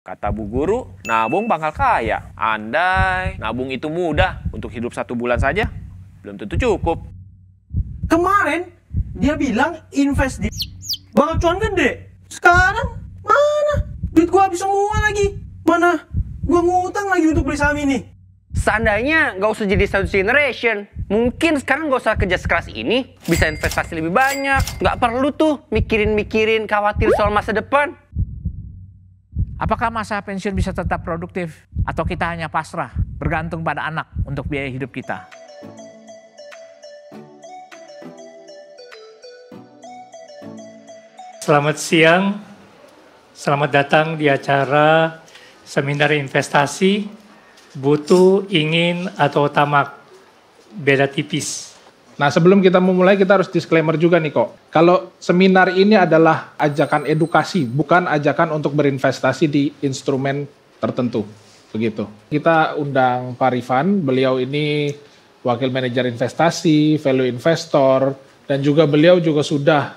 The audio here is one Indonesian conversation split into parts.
Kata Bu Guru, nabung bakal kaya. Andai nabung itu mudah untuk hidup 1 bulan saja, belum tentu cukup. Kemarin dia bilang invest di bakal cuan gede. Sekarang mana? Duit gua habis semua lagi. Mana? Gua ngutang lagi untuk beli saham ini. Seandainya nggak usah jadi satu generation, mungkin sekarang nggak usah kerja sekeras ini, bisa investasi lebih banyak. Nggak perlu tuh mikirin khawatir soal masa depan. Apakah masa pensiun bisa tetap produktif atau kita hanya pasrah bergantung pada anak untuk biaya hidup kita? Selamat siang, selamat datang di acara seminar investasi butuh, ingin, atau tamak, beda tipis. Nah, sebelum kita memulai, kita harus disclaimer juga nih kok. Kalau seminar ini adalah ajakan edukasi, bukan ajakan untuk berinvestasi di instrumen tertentu. Begitu. Kita undang Pak Rifan, beliau ini wakil manajer investasi, value investor, dan juga beliau juga sudah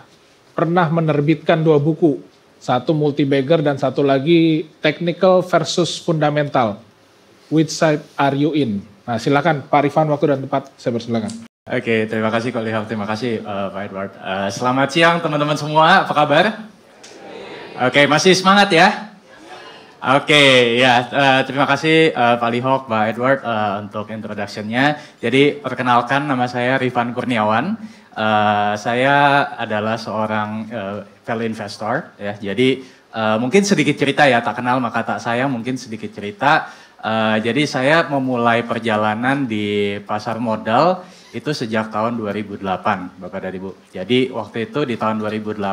pernah menerbitkan 2 buku. Satu multi-bagger dan satu lagi technical versus fundamental. Which side are you in? Nah, silakan Pak Rifan, waktu dan tempat saya persilakan. Oke, terima kasih Kok Lihok, terima kasih Pak Edward. Selamat siang teman-teman semua, apa kabar? Oke, masih semangat ya? Oke, ya terima kasih Pak Lihok, Pak Edward untuk introduction-nya. Jadi perkenalkan, nama saya Rifan Kurniawan. Saya adalah seorang value investor ya. Jadi mungkin sedikit cerita ya, tak kenal maka tak sayang, mungkin sedikit cerita. Jadi saya memulai perjalanan di pasar modal itu sejak tahun 2008, Bapak dan Ibu. Jadi waktu itu di tahun 2008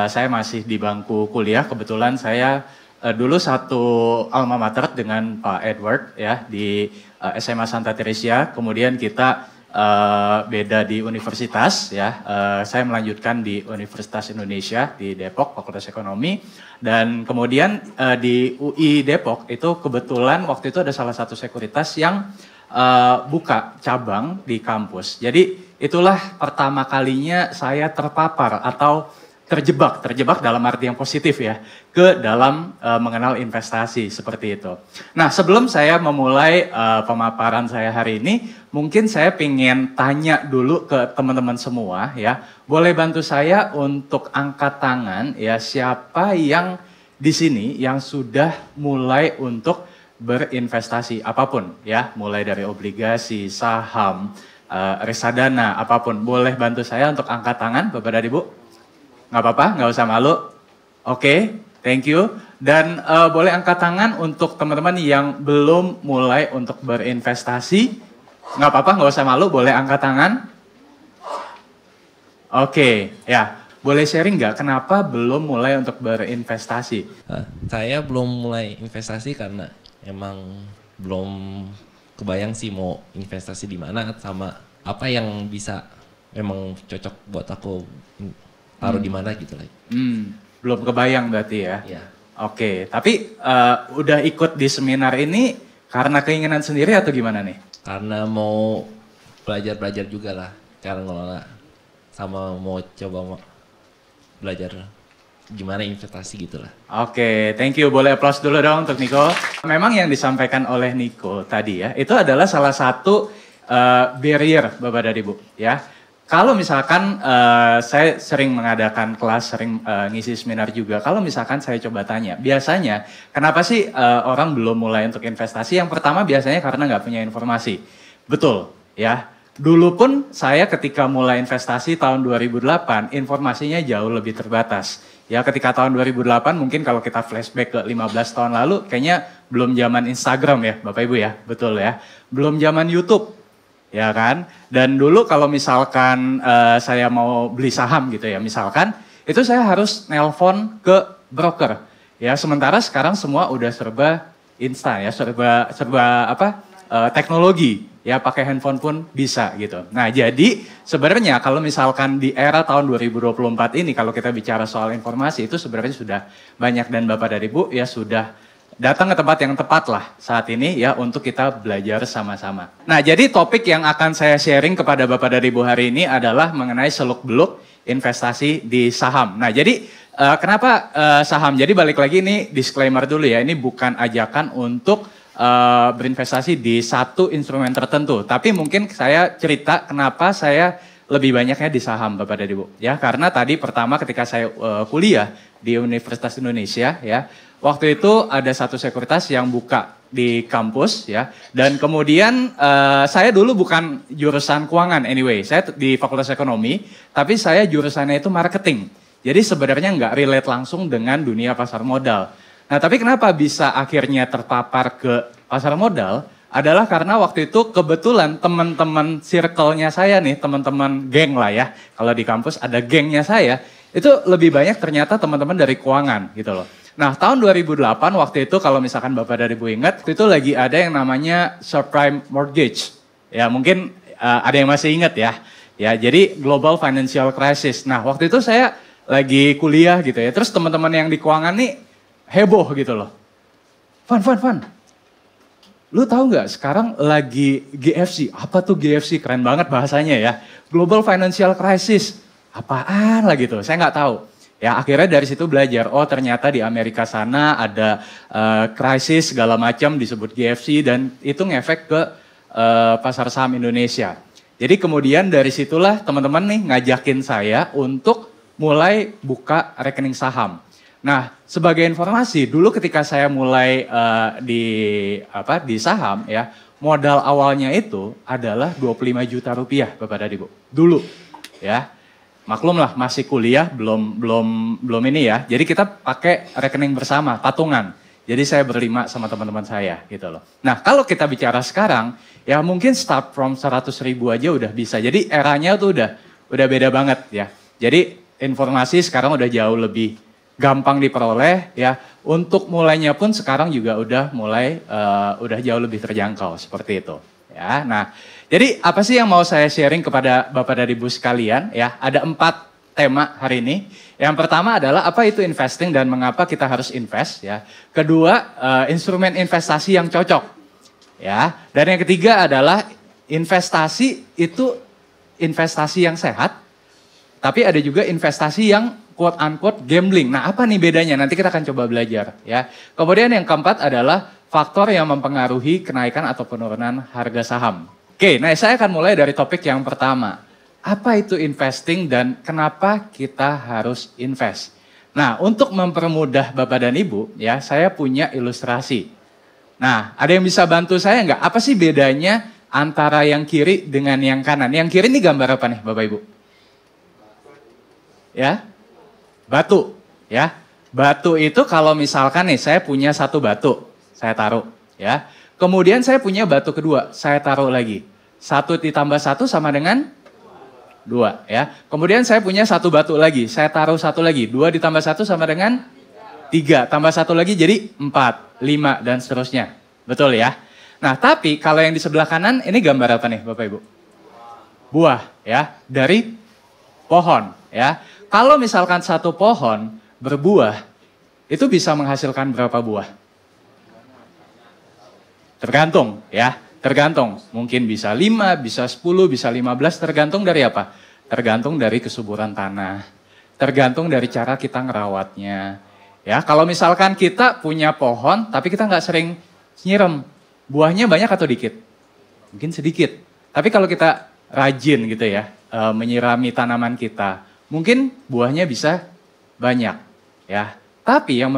saya masih di bangku kuliah. Kebetulan saya dulu satu alma mater dengan Pak Edward ya di SMA Santa Teresia. Kemudian kita beda di universitas ya. Saya melanjutkan di Universitas Indonesia di Depok, Fakultas Ekonomi. Dan kemudian di UI Depok itu kebetulan waktu itu ada salah satu sekuritas yang buka cabang di kampus. Jadi itulah pertama kalinya saya terpapar atau terjebak dalam arti yang positif ya, ke dalam mengenal investasi seperti itu. Nah, sebelum saya memulai pemaparan saya hari ini, mungkin saya ingin tanya dulu ke teman-teman semua ya. Boleh bantu saya untuk angkat tangan ya, siapa yang di sini yang sudah mulai untuk berinvestasi apapun ya, mulai dari obligasi, saham, reksadana, apapun. Boleh bantu saya untuk angkat tangan Bapak dan Ibu? Nggak apa-apa, nggak usah malu. Oke, thank you. Dan boleh angkat tangan untuk teman-teman yang belum mulai untuk berinvestasi. Nggak apa-apa, nggak usah malu, boleh angkat tangan. Oke, ya. Boleh sharing nggak kenapa belum mulai untuk berinvestasi? Saya belum mulai investasi karena emang belum kebayang sih mau investasi di mana sama apa yang bisa memang cocok buat aku taruh di mana gitu lagi. Belum kebayang berarti ya? Iya. Oke, tapi udah ikut di seminar ini karena keinginan sendiri atau gimana nih? Karena mau belajar juga lah cara ngelola sama mau coba belajar gimana investasi gitu lah. Oke, thank you. Boleh applause dulu dong untuk Niko. Memang yang disampaikan oleh Niko tadi ya, itu adalah salah satu barrier Bapak dan Ibu ya. Kalau misalkan saya sering mengadakan kelas, sering ngisi seminar juga. Kalau misalkan saya coba tanya, biasanya kenapa sih orang belum mulai untuk investasi? Yang pertama biasanya karena nggak punya informasi. Betul ya. Dulu pun saya ketika mulai investasi tahun 2008, informasinya jauh lebih terbatas. Ya ketika tahun 2008 mungkin kalau kita flashback ke 15 tahun lalu, kayaknya belum zaman Instagram ya Bapak Ibu ya, betul ya. Belum zaman YouTube, ya kan. Dan dulu kalau misalkan saya mau beli saham gitu ya, misalkan, itu saya harus nelpon ke broker. Ya sementara sekarang semua udah serba instan ya, serba teknologi. Ya pakai handphone pun bisa gitu. Nah jadi sebenarnya kalau misalkan di era tahun 2024 ini kalau kita bicara soal informasi itu sebenarnya sudah banyak dan Bapak dan Ibu ya sudah datang ke tempat yang tepat lah saat ini ya untuk kita belajar sama-sama. Nah jadi topik yang akan saya sharing kepada Bapak dan Ibu hari ini adalah mengenai seluk-beluk investasi di saham. Nah, jadi kenapa saham? Jadi balik lagi ini disclaimer dulu ya, ini bukan ajakan untuk berinvestasi di satu instrumen tertentu. Tapi mungkin saya cerita kenapa saya lebih banyaknya di saham, Bapak dan Ibu. Ya, karena tadi pertama ketika saya kuliah di Universitas Indonesia, ya, waktu itu ada satu sekuritas yang buka di kampus, ya, dan kemudian saya dulu bukan jurusan keuangan, anyway, saya di Fakultas Ekonomi, tapi saya jurusannya itu marketing. Jadi sebenarnya nggak relate langsung dengan dunia pasar modal. Nah, tapi kenapa bisa akhirnya terpapar ke pasar modal? Adalah karena waktu itu kebetulan teman-teman circle-nya saya nih, teman-teman geng lah ya. Kalau di kampus ada gengnya saya, itu lebih banyak ternyata teman-teman dari keuangan gitu loh. Nah, tahun 2008 waktu itu kalau misalkan Bapak dan Ibu ingat, itu lagi ada yang namanya subprime mortgage. Ya, mungkin ada yang masih ingat ya. Ya, jadi global financial crisis. Nah, waktu itu saya lagi kuliah gitu ya. Terus teman-teman yang di keuangan nih heboh gitu loh. Van. Lu tahu nggak sekarang lagi GFC? Apa tuh GFC? Keren banget bahasanya ya. Global Financial Crisis. Apaan lah gitu? Saya nggak tahu. Ya akhirnya dari situ belajar. Oh ternyata di Amerika sana ada krisis segala macam disebut GFC dan itu ngefek ke pasar saham Indonesia. Jadi kemudian dari situlah teman-teman nih ngajakin saya untuk mulai buka rekening saham. Nah, sebagai informasi, dulu ketika saya mulai di saham ya, modal awalnya itu adalah 25 juta rupiah, Bapak dan Ibu. Dulu, ya. Maklum lah, masih kuliah, belum ini ya. Jadi kita pakai rekening bersama, patungan. Jadi saya berlima sama teman-teman saya, gitu loh. Nah, kalau kita bicara sekarang, ya mungkin start from 100 ribu aja udah bisa. Jadi eranya tuh udah beda banget ya. Jadi informasi sekarang udah jauh lebih gampang diperoleh ya. Untuk mulainya pun sekarang juga udah jauh lebih terjangkau seperti itu ya. Nah, jadi apa sih yang mau saya sharing kepada Bapak dan Ibu sekalian ya? Ada 4 tema hari ini. Yang pertama adalah apa itu investing dan mengapa kita harus invest ya. Kedua, instrumen investasi yang cocok ya. Dan yang ketiga adalah investasi itu investasi yang sehat. Tapi ada juga investasi yang quote unquote gambling. Nah, apa nih bedanya? Nanti kita akan coba belajar ya. Kemudian yang keempat adalah faktor yang mempengaruhi kenaikan atau penurunan harga saham. Oke, nah saya akan mulai dari topik yang pertama. Apa itu investing dan kenapa kita harus invest? Nah, untuk mempermudah Bapak dan Ibu ya, saya punya ilustrasi. Nah, ada yang bisa bantu saya nggak? Apa sih bedanya antara yang kiri dengan yang kanan? Yang kiri ini gambar apa nih Bapak Ibu? Ya, batu, ya. Batu itu kalau misalkan nih saya punya satu batu, saya taruh, ya. Kemudian saya punya batu kedua, saya taruh lagi. 1 ditambah 1 sama dengan 2, ya. Kemudian saya punya satu batu lagi, saya taruh 1 lagi. 2 ditambah 1 sama dengan 3, tambah 1 lagi jadi 4, 5 dan seterusnya. Betul ya? Nah, tapi kalau yang di sebelah kanan ini gambar apa nih Bapak Ibu? Buah, ya, dari pohon, ya. Kalau misalkan satu pohon berbuah, itu bisa menghasilkan berapa buah? Tergantung ya, tergantung. Mungkin bisa 5, bisa 10, bisa 15, tergantung dari apa? Tergantung dari kesuburan tanah, tergantung dari cara kita ngerawatnya. Ya, kalau misalkan kita punya pohon, tapi kita nggak sering nyiram, buahnya banyak atau dikit? Mungkin sedikit. Tapi kalau kita rajin gitu ya, menyirami tanaman kita, mungkin buahnya bisa banyak ya. Tapi yang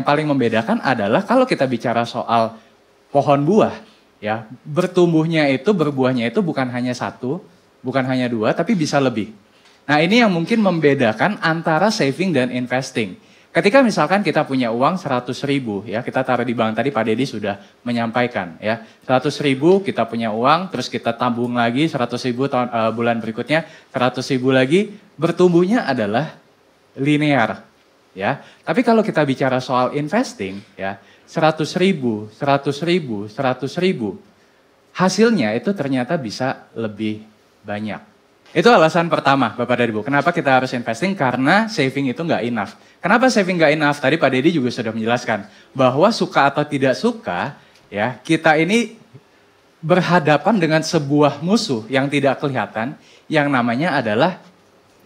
paling membedakan adalah kalau kita bicara soal pohon buah ya, berbuahnya itu bukan hanya 1, bukan hanya 2, tapi bisa lebih. Nah, ini yang mungkin membedakan antara saving dan investing. Ketika misalkan kita punya uang 100 ribu ya, kita taruh di bank, tadi Pak Dedi sudah menyampaikan ya, 100 ribu kita punya uang, terus kita tabung lagi 100 ribu bulan berikutnya, 100 ribu lagi, bertumbuhnya adalah linear ya. Tapi kalau kita bicara soal investing ya, 100 ribu, 100 ribu, 100 ribu, hasilnya itu ternyata bisa lebih banyak. Itu alasan pertama Bapak dan Ibu, kenapa kita harus investing, karena saving itu nggak enough. Kenapa saving nggak enough? Tadi Pak Dedi juga sudah menjelaskan, bahwa suka atau tidak suka, ya kita ini berhadapan dengan sebuah musuh yang tidak kelihatan, yang namanya adalah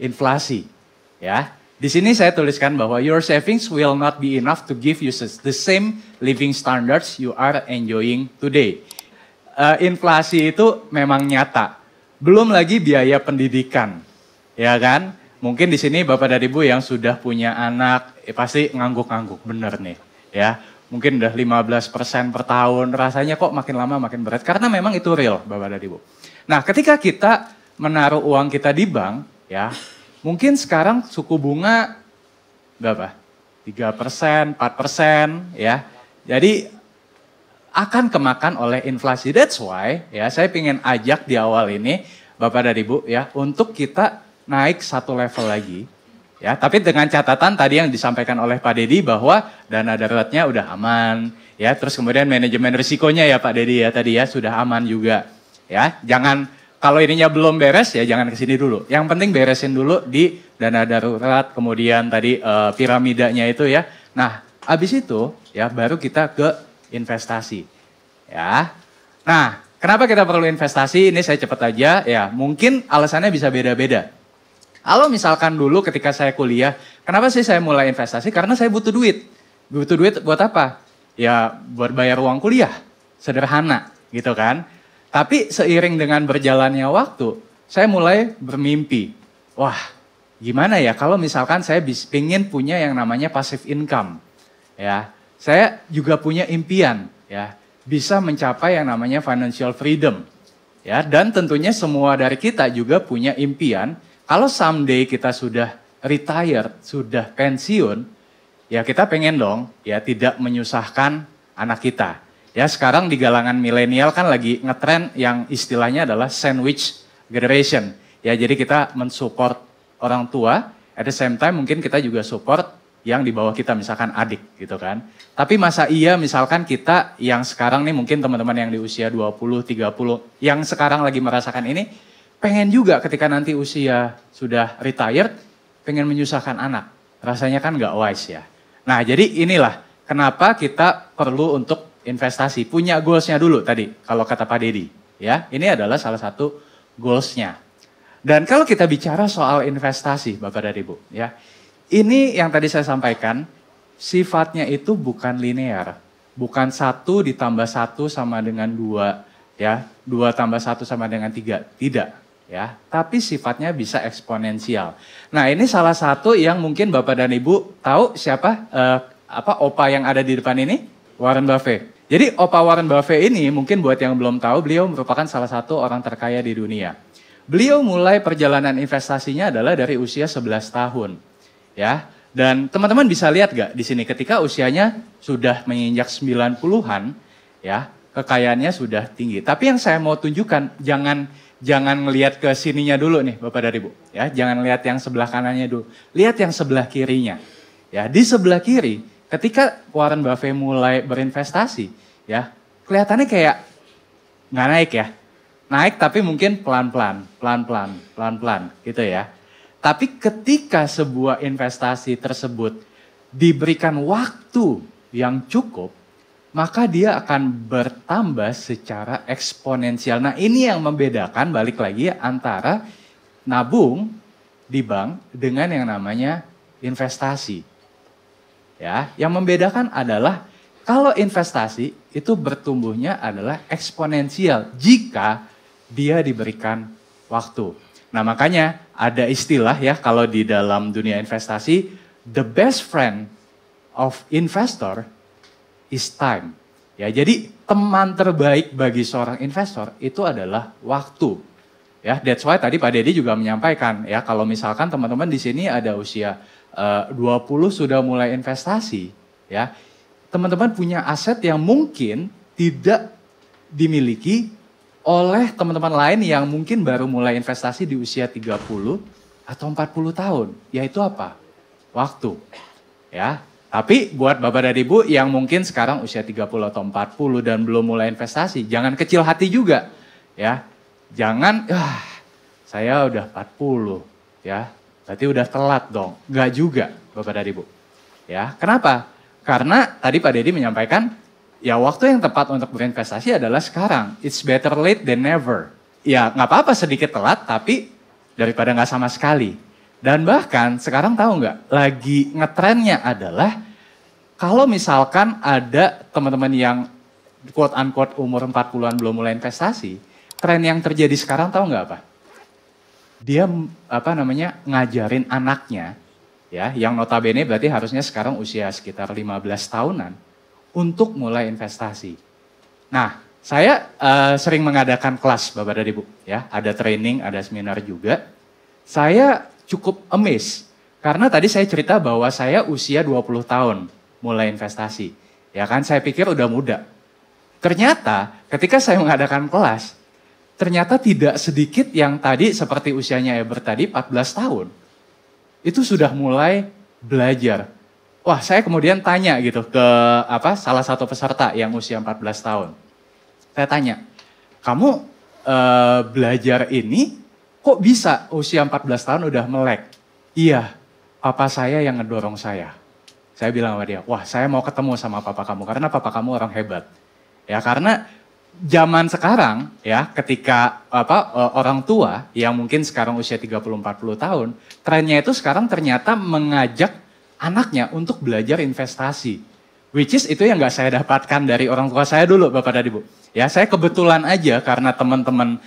inflasi. Ya, di sini saya tuliskan bahwa your savings will not be enough to give you the same living standards you are enjoying today. Inflasi itu memang nyata. Belum lagi biaya pendidikan, ya kan? Mungkin di sini Bapak dan Ibu yang sudah punya anak, pasti ngangguk-ngangguk, bener nih, ya. Mungkin udah 15% per tahun, rasanya kok makin lama makin berat. Karena memang itu real, Bapak dan Ibu. Nah, ketika kita menaruh uang kita di bank, ya, mungkin sekarang suku bunga berapa? 3%, 4%, ya. Jadi akan kemakan oleh inflasi. That's why, ya, saya ingin ajak di awal ini, Bapak dan Ibu, ya, untuk kita naik satu level lagi. Ya, tapi dengan catatan tadi yang disampaikan oleh Pak Dedi bahwa dana daruratnya udah aman, ya, terus kemudian manajemen risikonya ya Pak Dedi ya tadi ya sudah aman juga, ya. Jangan kalau ininya belum beres ya jangan ke sini dulu. Yang penting beresin dulu di dana darurat, kemudian tadi piramidanya itu ya. Nah, habis itu ya baru kita ke investasi, ya. Nah, kenapa kita perlu investasi? Ini saya cepat aja, ya. Mungkin alasannya bisa beda-beda. Kalau misalkan dulu ketika saya kuliah, kenapa sih saya mulai investasi? Karena saya butuh duit. Butuh duit buat apa? Ya buat bayar uang kuliah. Sederhana gitu kan. Tapi seiring dengan berjalannya waktu, saya mulai bermimpi. Wah, gimana ya kalau misalkan saya ingin punya yang namanya passive income. Ya, saya juga punya impian ya, bisa mencapai yang namanya financial freedom. Ya, dan tentunya semua dari kita juga punya impian. Kalau someday kita sudah retired, sudah pensiun, ya kita pengen dong ya tidak menyusahkan anak kita. Ya sekarang di galangan milenial kan lagi ngetren yang istilahnya adalah sandwich generation. Ya jadi kita mensupport orang tua, at the same time mungkin kita juga support yang di bawah kita misalkan adik gitu kan. Tapi masa iya misalkan kita yang sekarang nih mungkin teman-teman yang di usia 20, 30, yang sekarang lagi merasakan ini, pengen juga ketika nanti usia sudah retired, pengen menyusahkan anak. Rasanya kan nggak wise ya. Nah jadi inilah kenapa kita perlu untuk investasi. Punya goalsnya dulu tadi, kalau kata Pak Dedi. Ya, ini adalah salah satu goalsnya. Dan kalau kita bicara soal investasi, Bapak dan Ibu. Ya, ini yang tadi saya sampaikan, sifatnya itu bukan linear. Bukan 1 ditambah 1 sama dengan 2. Ya, 2 tambah 1 sama dengan 3. Tidak. Ya, tapi sifatnya bisa eksponensial. Nah, ini salah satu yang mungkin Bapak dan Ibu tahu siapa opa yang ada di depan ini? Warren Buffett. Jadi opa Warren Buffett ini mungkin buat yang belum tahu, beliau merupakan salah satu orang terkaya di dunia. Beliau mulai perjalanan investasinya adalah dari usia 11 tahun. Ya, dan teman-teman bisa lihat gak di sini ketika usianya sudah menginjak 90-an, ya, kekayaannya sudah tinggi. Tapi yang saya mau tunjukkan, jangan ngelihat ke sininya dulu nih Bapak dan Ibu. Ya, jangan lihat yang sebelah kanannya dulu. Lihat yang sebelah kirinya. Ya, di sebelah kiri ketika Warren Buffett mulai berinvestasi, ya, kelihatannya kayak nggak naik ya. Naik tapi mungkin pelan-pelan gitu ya. Tapi ketika sebuah investasi tersebut diberikan waktu yang cukup, maka dia akan bertambah secara eksponensial. Nah ini yang membedakan balik lagi antara nabung di bank dengan yang namanya investasi. Ya, yang membedakan adalah kalau investasi itu bertumbuhnya adalah eksponensial jika dia diberikan waktu. Nah makanya ada istilah ya kalau di dalam dunia investasi, the best friend of investor is time. Ya, jadi teman terbaik bagi seorang investor itu adalah waktu. Ya, that's why tadi Pak Dedi juga menyampaikan ya kalau misalkan teman-teman di sini ada usia 20 sudah mulai investasi, ya. Teman-teman punya aset yang mungkin tidak dimiliki oleh teman-teman lain yang mungkin baru mulai investasi di usia 30 atau 40 tahun. Yaitu apa? Waktu. Ya. Tapi buat Bapak dan Ibu yang mungkin sekarang usia 30 atau 40 dan belum mulai investasi, jangan kecil hati juga. Ya. Jangan, saya udah 40, ya. Berarti udah telat dong. Enggak juga, Bapak dan Ibu. Ya, kenapa? Karena tadi Pak Dedi menyampaikan, ya waktu yang tepat untuk berinvestasi adalah sekarang. It's better late than never. Ya, nggak apa-apa sedikit telat, tapi daripada nggak sama sekali. Dan bahkan sekarang tahu nggak, lagi ngetrennya adalah kalau misalkan ada teman-teman yang quote unquote umur 40-an belum mulai investasi, tren yang terjadi sekarang tahu nggak apa? Dia ngajarin anaknya, ya, yang notabene berarti harusnya sekarang usia sekitar 15 tahunan untuk mulai investasi. Nah, saya sering mengadakan kelas Bapak dan Ibu, ya, ada training, ada seminar juga. Saya cukup amazed karena tadi saya cerita bahwa saya usia 20 tahun mulai investasi. Ya kan, saya pikir udah muda. Ternyata ketika saya mengadakan kelas, ternyata tidak sedikit yang tadi seperti usianya Ebert tadi 14 tahun. Itu sudah mulai belajar. Wah, saya kemudian tanya gitu ke salah satu peserta yang usia 14 tahun. Saya tanya, kamu belajar ini kok bisa usia 14 tahun udah melek? Iya, papa saya yang ngedorong saya. Saya bilang sama dia, wah saya mau ketemu sama papa kamu karena papa kamu orang hebat. Ya karena zaman sekarang ya ketika orang tua yang mungkin sekarang usia 30-40 tahun, trennya itu sekarang ternyata mengajak anaknya untuk belajar investasi. Which is itu yang gak saya dapatkan dari orang tua saya dulu Bapak dan Ibu. Ya saya kebetulan aja karena teman-teman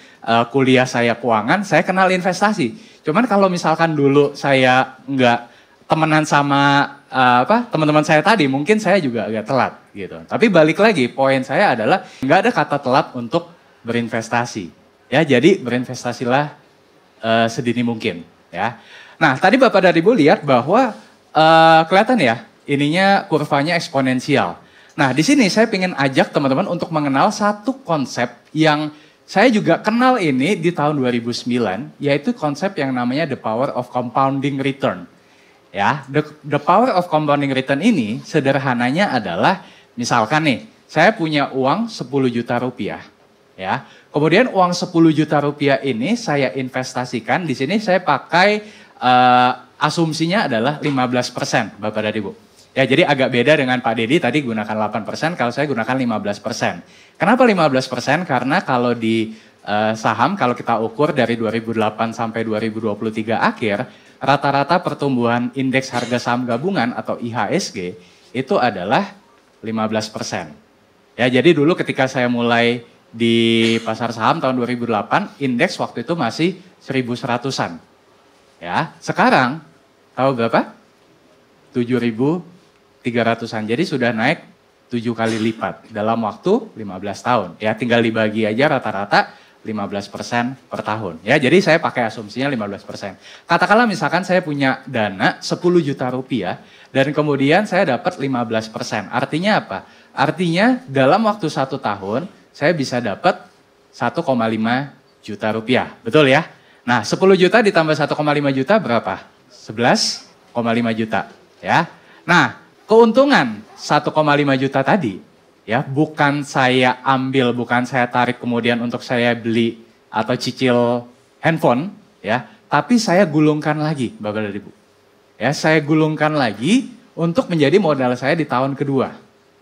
kuliah saya keuangan, saya kenal investasi. Cuman kalau misalkan dulu saya nggak temenan sama teman-teman saya tadi, mungkin saya juga agak telat gitu. Tapi balik lagi, poin saya adalah nggak ada kata telat untuk berinvestasi. Ya, jadi berinvestasilah sedini mungkin. Ya. Nah, tadi Bapak dan Ibu lihat bahwa kelihatan ya, ininya kurvanya eksponensial. Nah, di sini saya ingin ajak teman-teman untuk mengenal satu konsep yang saya juga kenal ini di tahun 2009, yaitu konsep yang namanya the power of compounding return. Ya, the power of compounding return ini sederhananya adalah misalkan nih, saya punya uang 10 juta rupiah, ya. Kemudian uang 10 juta rupiah ini saya investasikan, di sini saya pakai asumsinya adalah 15%, Bapak dan Ibu. Ya, jadi agak beda dengan Pak Dedi tadi gunakan 8%, kalau saya gunakan 15%. Kenapa 15%? Karena kalau di saham, kalau kita ukur dari 2008 sampai 2023 akhir, rata-rata pertumbuhan indeks harga saham gabungan atau IHSG itu adalah 15%. Ya, jadi dulu ketika saya mulai di pasar saham tahun 2008, indeks waktu itu masih 1100-an. Ya, sekarang tahu berapa? 7.300-an. Jadi sudah naik 7 kali lipat dalam waktu 15 tahun. Ya, tinggal dibagi aja rata-rata 15% per tahun. Ya, jadi saya pakai asumsinya 15%. Katakanlah misalkan saya punya dana 10 juta rupiah dan kemudian saya dapat 15%. Artinya apa? Artinya dalam waktu 1 tahun saya bisa dapat 1,5 juta rupiah. Betul ya? Nah, 10 juta ditambah 1,5 juta berapa? 11,5 juta. Ya. Nah, keuntungan 1,5 juta tadi, ya, bukan saya ambil, bukan saya tarik kemudian untuk saya beli atau cicil handphone, ya, tapi saya gulungkan lagi, Bapak dan Ibu. Ya, saya gulungkan lagi untuk menjadi modal saya di tahun kedua.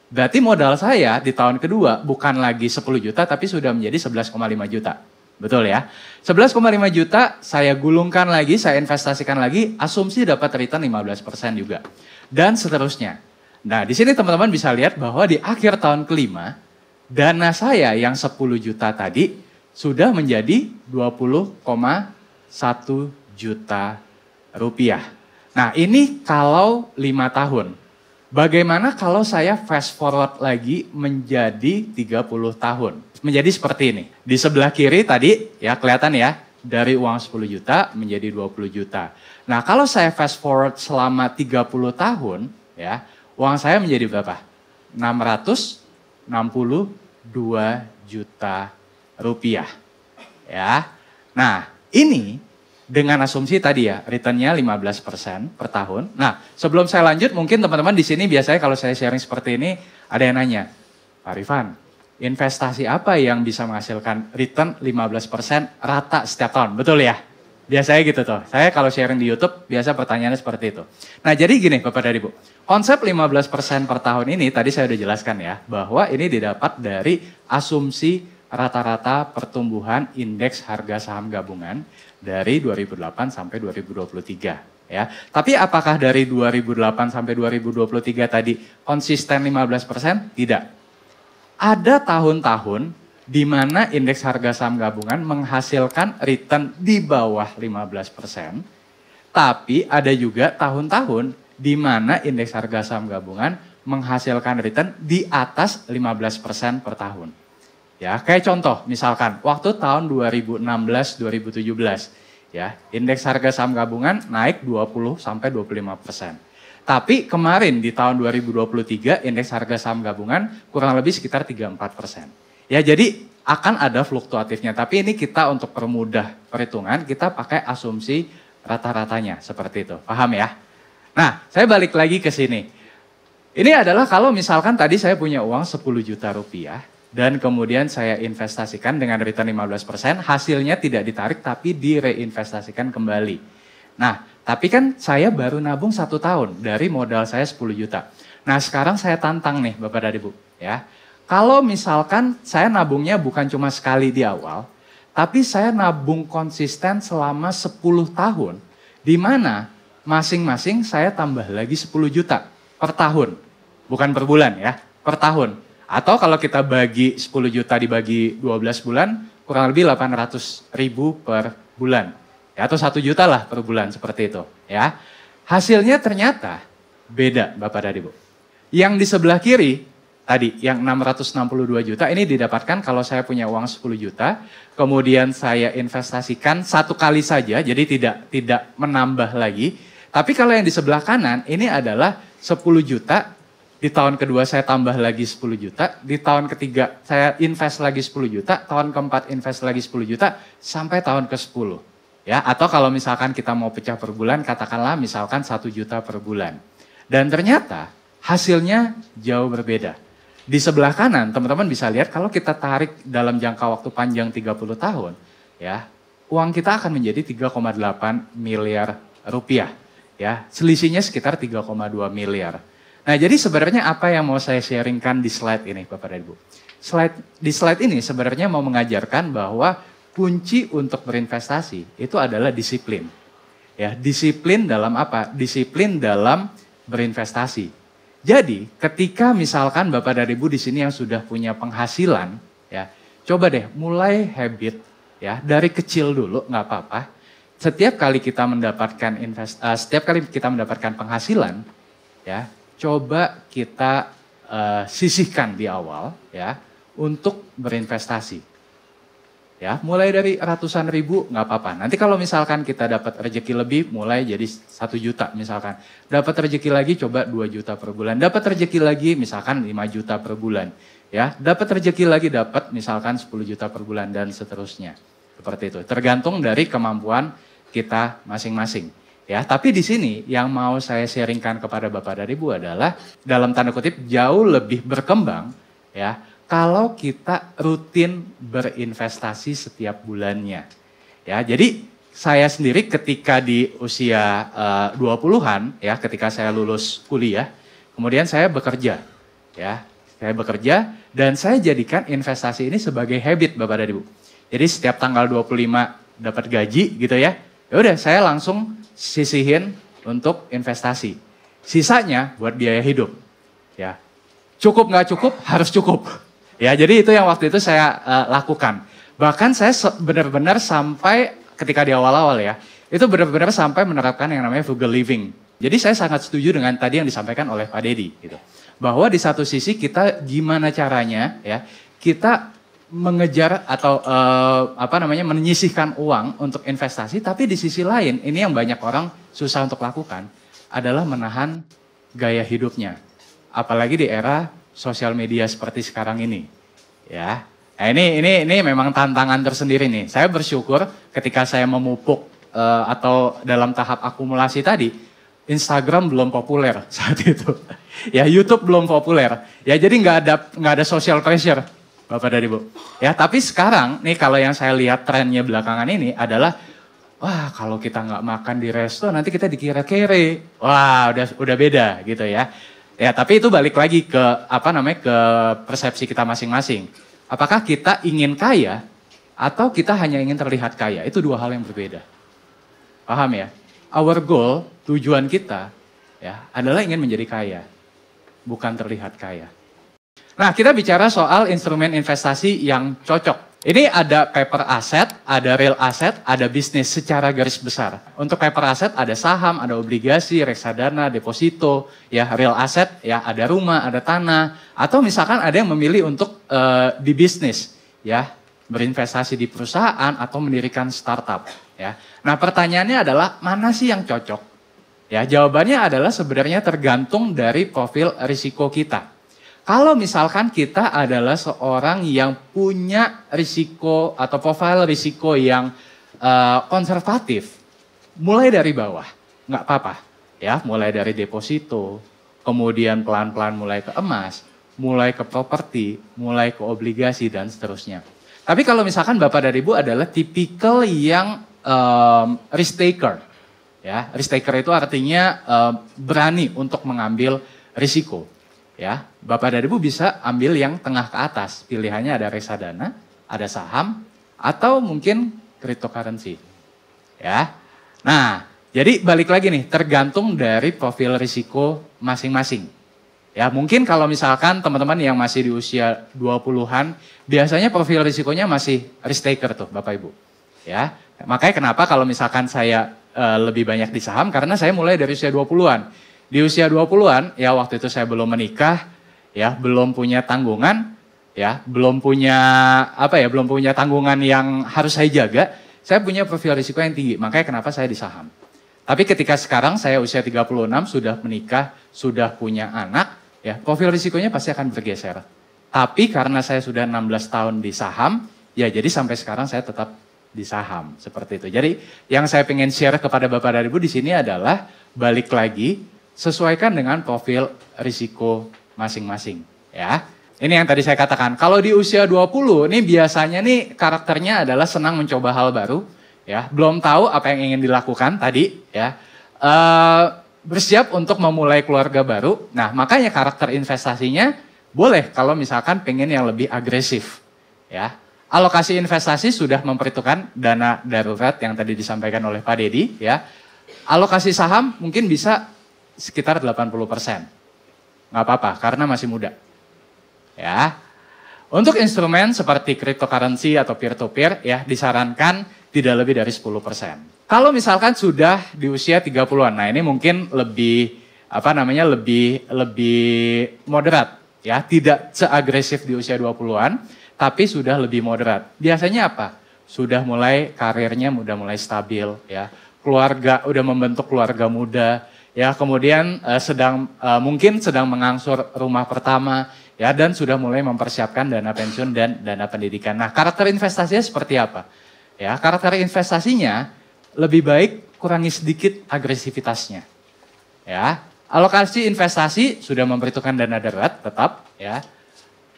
Berarti modal saya di tahun kedua bukan lagi 10 juta, tapi sudah menjadi 11,5 juta. Betul ya? 11,5 juta saya gulungkan lagi, saya investasikan lagi, asumsi dapat return 15% juga. Dan seterusnya. Nah, di sini teman-teman bisa lihat bahwa di akhir tahun kelima, dana saya yang 10 juta tadi sudah menjadi 20,1 juta rupiah. Nah, ini kalau 5 tahun. Bagaimana kalau saya fast forward lagi menjadi 30 tahun? Menjadi seperti ini. Di sebelah kiri tadi, ya kelihatan ya, dari uang 10 juta menjadi 20 juta. Nah, kalau saya fast forward selama 30 tahun, ya, uang saya menjadi berapa? 662 juta rupiah. Ya. Nah, ini dengan asumsi tadi ya, returnnya 15% per tahun. Nah, sebelum saya lanjut, mungkin teman-teman di sini biasanya kalau saya sharing seperti ini, ada yang nanya, Pak Rifan, investasi apa yang bisa menghasilkan return 15% rata setiap tahun? Betul ya? Biasanya gitu tuh. Saya kalau sharing di YouTube, biasa pertanyaannya seperti itu. Nah, jadi gini Bapak dan Ibu, konsep 15% per tahun ini, tadi saya udah jelaskan ya, bahwa ini didapat dari asumsi rata-rata pertumbuhan indeks harga saham gabungan dari 2008 sampai 2023. Ya, tapi apakah dari 2008 sampai 2023 tadi konsisten 15%? Tidak. Ada tahun-tahun di mana indeks harga saham gabungan menghasilkan return di bawah 15%, tapi ada juga tahun-tahun di mana indeks harga saham gabungan menghasilkan return di atas 15% per tahun. Ya, kayak contoh misalkan waktu tahun 2016-2017 ya, indeks harga saham gabungan naik 20 sampai 25%. Tapi kemarin di tahun 2023 indeks harga saham gabungan kurang lebih sekitar 34%. Ya, jadi akan ada fluktuatifnya, tapi ini kita untuk permudah perhitungan kita pakai asumsi rata-ratanya seperti itu. Paham ya? Nah, saya balik lagi ke sini. Ini adalah kalau misalkan tadi saya punya uang 10 juta rupiah dan kemudian saya investasikan dengan return 15%, hasilnya tidak ditarik tapi direinvestasikan kembali. Nah, tapi kan saya baru nabung 1 tahun dari modal saya 10 juta. Nah, sekarang saya tantang nih Bapak dan Ibu, ya. Kalau misalkan saya nabungnya bukan cuma sekali di awal, tapi saya nabung konsisten selama 10 tahun, di mana masing-masing saya tambah lagi 10 juta per tahun. Bukan per bulan ya, per tahun. Atau kalau kita bagi 10 juta dibagi 12 bulan, kurang lebih 800 ribu per bulan. Ya, atau 1 juta lah per bulan seperti itu. Ya. Hasilnya ternyata beda Bapak dan Ibu. Yang di sebelah kiri, tadi yang 662 juta ini didapatkan kalau saya punya uang 10 juta, kemudian saya investasikan 1 kali saja, jadi tidak menambah lagi. Tapi kalau yang di sebelah kanan ini adalah 10 juta, di tahun kedua saya tambah lagi 10 juta, di tahun ketiga saya invest lagi 10 juta, tahun keempat invest lagi 10 juta, sampai tahun ke-10. Ya, atau kalau misalkan kita mau pecah per bulan, katakanlah misalkan 1 juta per bulan. Dan ternyata hasilnya jauh berbeda. Di sebelah kanan, teman-teman bisa lihat kalau kita tarik dalam jangka waktu panjang 30 tahun, ya, uang kita akan menjadi 3,8 miliar rupiah. Ya, selisihnya sekitar 3,2 miliar. Nah, jadi sebenarnya apa yang mau saya sharingkan di slide ini, Bapak dan Ibu? Di slide ini sebenarnya mau mengajarkan bahwa kunci untuk berinvestasi itu adalah disiplin. Ya, disiplin dalam apa? Disiplin dalam berinvestasi. Jadi, ketika misalkan Bapak dan Ibu di sini yang sudah punya penghasilan, ya, coba deh mulai habit, ya, dari kecil dulu, nggak apa-apa. Setiap kali kita mendapatkan penghasilan, ya, coba kita sisihkan di awal, ya, untuk berinvestasi. Ya, mulai dari ratusan ribu nggak apa-apa. Nanti kalau misalkan kita dapat rezeki lebih, mulai jadi 1 juta misalkan. Dapat rezeki lagi coba 2 juta per bulan. Dapat rezeki lagi misalkan 5 juta per bulan. Ya, dapat rezeki lagi dapat misalkan 10 juta per bulan dan seterusnya. Seperti itu. Tergantung dari kemampuan kita masing-masing. Ya, tapi di sini yang mau saya sharingkan kepada Bapak dan Ibu adalah dalam tanda kutip jauh lebih berkembang, ya. Kalau kita rutin berinvestasi setiap bulannya. Ya, jadi saya sendiri ketika di usia 20-an, ya, ketika saya lulus kuliah, kemudian saya bekerja. Ya, saya bekerja dan saya jadikan investasi ini sebagai habit Bapak dan Ibu. Jadi setiap tanggal 25 dapat gaji gitu ya. Ya udah saya langsung sisihin untuk investasi. Sisanya buat biaya hidup. Ya. Cukup nggak cukup, harus cukup. Ya, jadi itu yang waktu itu saya lakukan. Bahkan saya benar-benar sampai ketika di awal-awal ya, itu benar-benar sampai menerapkan yang namanya frugal living. Jadi saya sangat setuju dengan tadi yang disampaikan oleh Pak Dedi gitu. Bahwa di satu sisi kita gimana caranya ya, kita mengejar atau menyisihkan uang untuk investasi, tapi di sisi lain ini yang banyak orang susah untuk lakukan adalah menahan gaya hidupnya. Apalagi di era sosial media seperti sekarang ini, ya. Nah, ini memang tantangan tersendiri nih. Saya bersyukur ketika saya memupuk atau dalam tahap akumulasi tadi, Instagram belum populer saat itu, ya YouTube belum populer, ya jadi nggak ada social pressure, Bapak dan Ibu. Ya tapi sekarang nih kalau yang saya lihat trennya belakangan ini adalah, wah kalau kita nggak makan di resto nanti kita dikira kere, wah udah beda gitu ya. Ya, tapi itu balik lagi ke ke persepsi kita masing-masing. Apakah kita ingin kaya atau kita hanya ingin terlihat kaya? Itu dua hal yang berbeda. Paham ya? Our goal, tujuan kita ya adalah ingin menjadi kaya, bukan terlihat kaya. Nah, kita bicara soal instrumen investasi yang cocok. Ini ada paper asset, ada real asset, ada bisnis secara garis besar. Untuk paper asset ada saham, ada obligasi, reksadana, deposito, ya real asset, ya ada rumah, ada tanah, atau misalkan ada yang memilih untuk di bisnis, ya berinvestasi di perusahaan atau mendirikan startup, ya. Nah, pertanyaannya adalah mana sih yang cocok? Ya, jawabannya adalah sebenarnya tergantung dari profil risiko kita. Kalau misalkan kita adalah seorang yang punya risiko atau profil risiko yang konservatif, mulai dari bawah, nggak apa-apa. Ya, mulai dari deposito, kemudian pelan-pelan mulai ke emas, mulai ke properti, mulai ke obligasi, dan seterusnya. Tapi kalau misalkan Bapak dan Ibu adalah tipikal yang risk taker. Ya, risk taker itu artinya berani untuk mengambil risiko. Ya, Bapak dan Ibu bisa ambil yang tengah ke atas. Pilihannya ada reksadana, ada saham, atau mungkin cryptocurrency. Ya. Nah, jadi balik lagi nih, tergantung dari profil risiko masing-masing. Ya, mungkin kalau misalkan teman-teman yang masih di usia 20-an, biasanya profil risikonya masih risk taker tuh, Bapak Ibu. Ya. Makanya kenapa kalau misalkan saya lebih banyak di saham, karena saya mulai dari usia 20-an. Di usia 20-an, ya waktu itu saya belum menikah, ya belum punya tanggungan, ya belum punya belum punya tanggungan yang harus saya jaga. Saya punya profil risiko yang tinggi, makanya kenapa saya di saham. Tapi ketika sekarang saya usia 36, sudah menikah, sudah punya anak, ya profil risikonya pasti akan bergeser. Tapi karena saya sudah 16 tahun di saham, ya jadi sampai sekarang saya tetap di saham, seperti itu. Jadi yang saya pengen share kepada Bapak dan Ibu di sini adalah balik lagi, sesuaikan dengan profil risiko masing-masing, ya. Ini yang tadi saya katakan, kalau di usia 20, ini biasanya nih karakternya adalah senang mencoba hal baru, ya. Belum tahu apa yang ingin dilakukan tadi, ya. Bersiap untuk memulai keluarga baru. Nah, makanya karakter investasinya boleh kalau misalkan pengen yang lebih agresif, ya. Alokasi investasi sudah memperhitungkan dana darurat yang tadi disampaikan oleh Pak Dedi, ya. Alokasi saham mungkin bisa sekitar 80%. Nggak apa-apa, karena masih muda. Ya. Untuk instrumen seperti cryptocurrency atau peer-to-peer, ya disarankan tidak lebih dari 10%. Kalau misalkan sudah di usia 30-an, nah ini mungkin lebih, lebih moderat. Ya, tidak seagresif di usia 20-an, tapi sudah lebih moderat. Biasanya apa? Sudah mulai karirnya udah mulai stabil, ya. Keluarga, udah membentuk keluarga muda, ya, kemudian mungkin sedang mengangsur rumah pertama, ya, dan sudah mulai mempersiapkan dana pensiun dan dana pendidikan. Nah, karakter investasinya seperti apa? Ya, karakter investasinya lebih baik kurangi sedikit agresivitasnya. Ya, alokasi investasi sudah memperhitungkan dana darurat tetap, ya.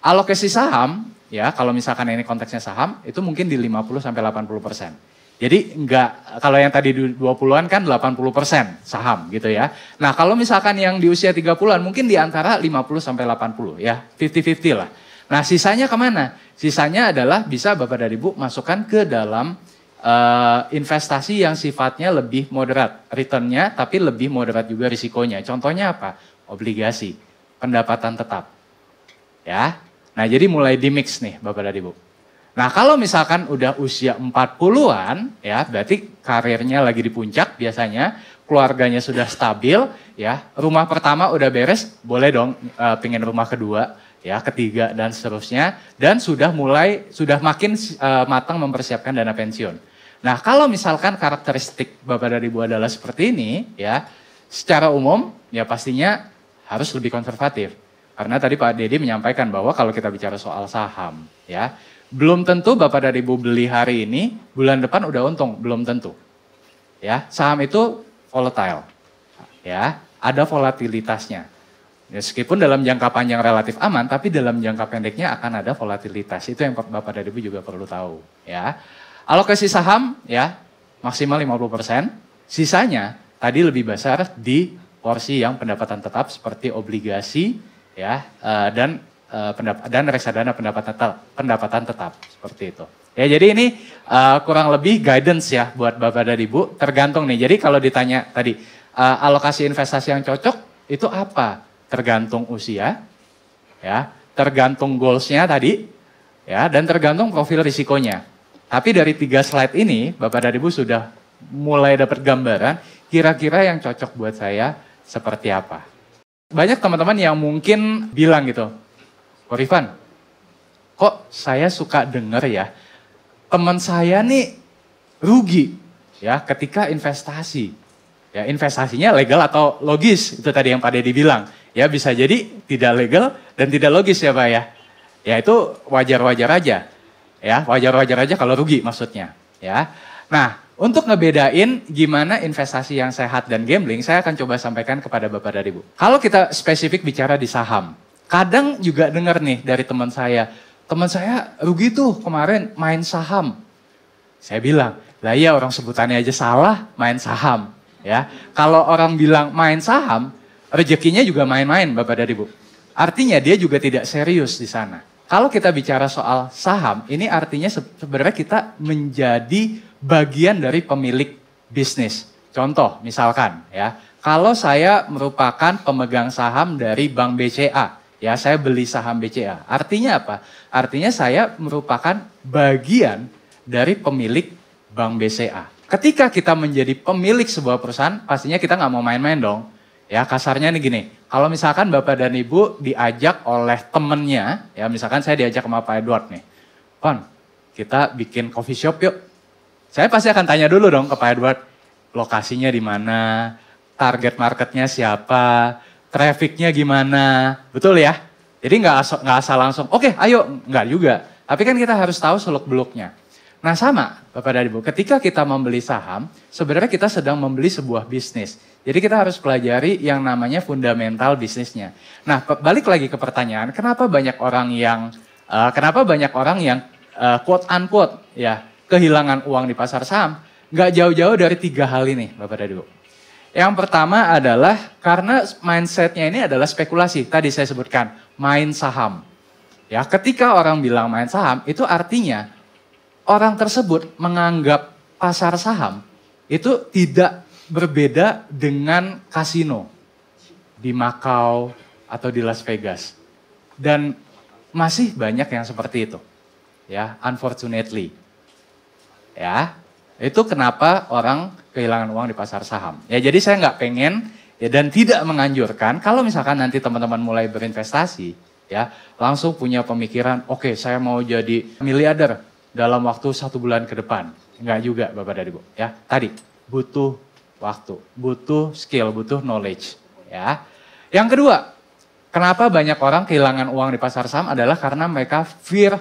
Alokasi saham, ya, kalau misalkan ini konteksnya saham, itu mungkin di 50-80%. Jadi kalau yang tadi 20-an kan 80% saham gitu ya. Nah, kalau misalkan yang di usia 30-an mungkin di antara 50-80 ya, 50-50 lah. Nah, sisanya kemana? Sisanya adalah bisa Bapak dan Ibu masukkan ke dalam investasi yang sifatnya lebih moderat returnnya, tapi lebih moderat juga risikonya. Contohnya apa? Obligasi, pendapatan tetap. Ya. Nah, jadi mulai di mix nih Bapak dan Ibu. Nah, kalau misalkan udah usia 40-an, ya berarti karirnya lagi di puncak biasanya, keluarganya sudah stabil, ya rumah pertama udah beres, boleh dong pengen rumah kedua, ya ketiga dan seterusnya, dan sudah makin matang mempersiapkan dana pensiun. Nah, kalau misalkan karakteristik Bapak dan Ibu adalah seperti ini, ya secara umum, ya pastinya harus lebih konservatif. Karena tadi Pak Dedi menyampaikan bahwa kalau kita bicara soal saham, ya belum tentu Bapak dan Ibu beli hari ini, bulan depan udah untung, belum tentu. Ya, saham itu volatile. Ya, ada volatilitasnya. Ya, meskipun dalam jangka panjang relatif aman, tapi dalam jangka pendeknya akan ada volatilitas. Itu yang Bapak dan Ibu juga perlu tahu, ya. Alokasi saham ya maksimal 50%, sisanya tadi lebih besar di porsi yang pendapatan tetap seperti obligasi ya dan dan reksadana pendapatan tetap seperti itu. Ya, jadi ini kurang lebih guidance ya buat Bapak dan Ibu, tergantung nih. Jadi kalau ditanya tadi alokasi investasi yang cocok itu apa? Tergantung usia, ya, tergantung goalsnya tadi, ya, dan tergantung profil risikonya. Tapi dari 3 slide ini, Bapak dan Ibu sudah mulai dapat gambaran kira-kira yang cocok buat saya seperti apa. Banyak teman-teman yang mungkin bilang gitu, Ko Rifan, kok saya suka denger ya, teman saya nih rugi ya ketika investasi. Ya, investasinya legal atau logis, itu tadi yang Pak Dedi bilang. Ya, bisa jadi tidak legal dan tidak logis ya Pak ya. Ya, itu wajar-wajar aja. Ya, wajar-wajar aja kalau rugi maksudnya. Ya. Nah, untuk ngebedain gimana investasi yang sehat dan gambling, saya akan coba sampaikan kepada Bapak dan Ibu. Kalau kita spesifik bicara di saham, kadang juga dengar nih dari teman saya rugi tuh kemarin main saham. Saya bilang, lah iya orang sebutannya aja salah, main saham. Ya, kalau orang bilang main saham, rezekinya juga main-main Bapak dan Ibu. Artinya dia juga tidak serius di sana. Kalau kita bicara soal saham, ini artinya sebenarnya kita menjadi bagian dari pemilik bisnis. Contoh, misalkan ya, kalau saya merupakan pemegang saham dari Bank BCA, ya saya beli saham BCA. Artinya apa? Artinya saya merupakan bagian dari pemilik Bank BCA. Ketika kita menjadi pemilik sebuah perusahaan, pastinya kita nggak mau main-main dong. Ya kasarnya nih gini, kalau misalkan Bapak dan Ibu diajak oleh temennya, ya misalkan saya diajak sama Pak Edward nih, Kon, kita bikin coffee shop yuk. Saya pasti akan tanya dulu dong ke Pak Edward, lokasinya di mana, target marketnya siapa, trafficnya gimana, betul ya? Jadi nggak asal langsung, oke ayo, nggak juga. Tapi kan kita harus tahu seluk-beluknya. Nah sama Bapak dan Ibu, ketika kita membeli saham, sebenarnya kita sedang membeli sebuah bisnis. Jadi kita harus pelajari yang namanya fundamental bisnisnya. Nah balik lagi ke pertanyaan, kenapa banyak orang yang quote unquote ya kehilangan uang di pasar saham? Nggak jauh-jauh dari 3 hal ini Bapak dan Ibu. Yang pertama adalah karena mindsetnya ini adalah spekulasi. Tadi saya sebutkan main saham. Ya ketika orang bilang main saham itu artinya orang tersebut menganggap pasar saham itu tidak berbeda dengan kasino di Macau atau di Las Vegas. Dan masih banyak yang seperti itu. Ya, unfortunately. Ya, itu kenapa orang kehilangan uang di pasar saham. Ya, jadi saya nggak pengen ya, dan tidak menganjurkan kalau misalkan nanti teman-teman mulai berinvestasi, ya langsung punya pemikiran, oke, saya mau jadi miliarder dalam waktu 1 bulan ke depan. Enggak juga Bapak dan Ibu. Ya, tadi butuh waktu, butuh skill, butuh knowledge. Ya. Yang kedua, kenapa banyak orang kehilangan uang di pasar saham adalah karena mereka fear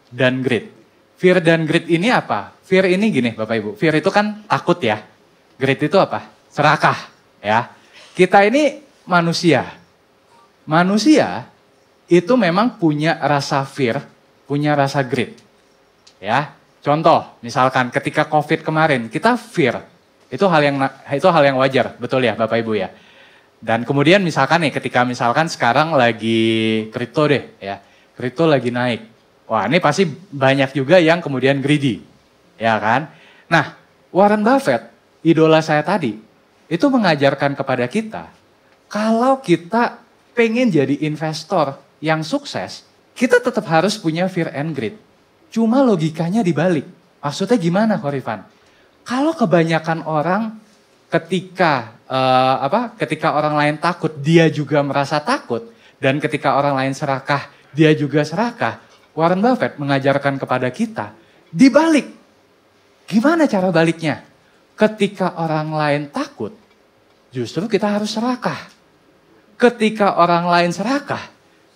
dan greed. Fear dan greed ini apa? Fear ini gini Bapak Ibu, fear itu kan takut ya. Greed itu apa? Serakah. Ya. Kita ini manusia. Manusia itu memang punya rasa fear, punya rasa greed. Ya, contoh, misalkan ketika COVID kemarin kita fear, itu hal yang wajar, betul ya Bapak Ibu ya. Dan kemudian misalkan nih, ketika misalkan sekarang lagi kripto deh, ya, kripto lagi naik, wah ini pasti banyak juga yang kemudian greedy, ya kan? Nah, Warren Buffett, idola saya tadi, itu mengajarkan kepada kita, kalau kita pengen jadi investor yang sukses, kita tetap harus punya fear and greed. Cuma logikanya dibalik. Maksudnya gimana, Ko Rifan? Kalau kebanyakan orang ketika orang lain takut, dia juga merasa takut, dan ketika orang lain serakah, dia juga serakah. Warren Buffett mengajarkan kepada kita dibalik. Gimana cara baliknya? Ketika orang lain takut, justru kita harus serakah. Ketika orang lain serakah,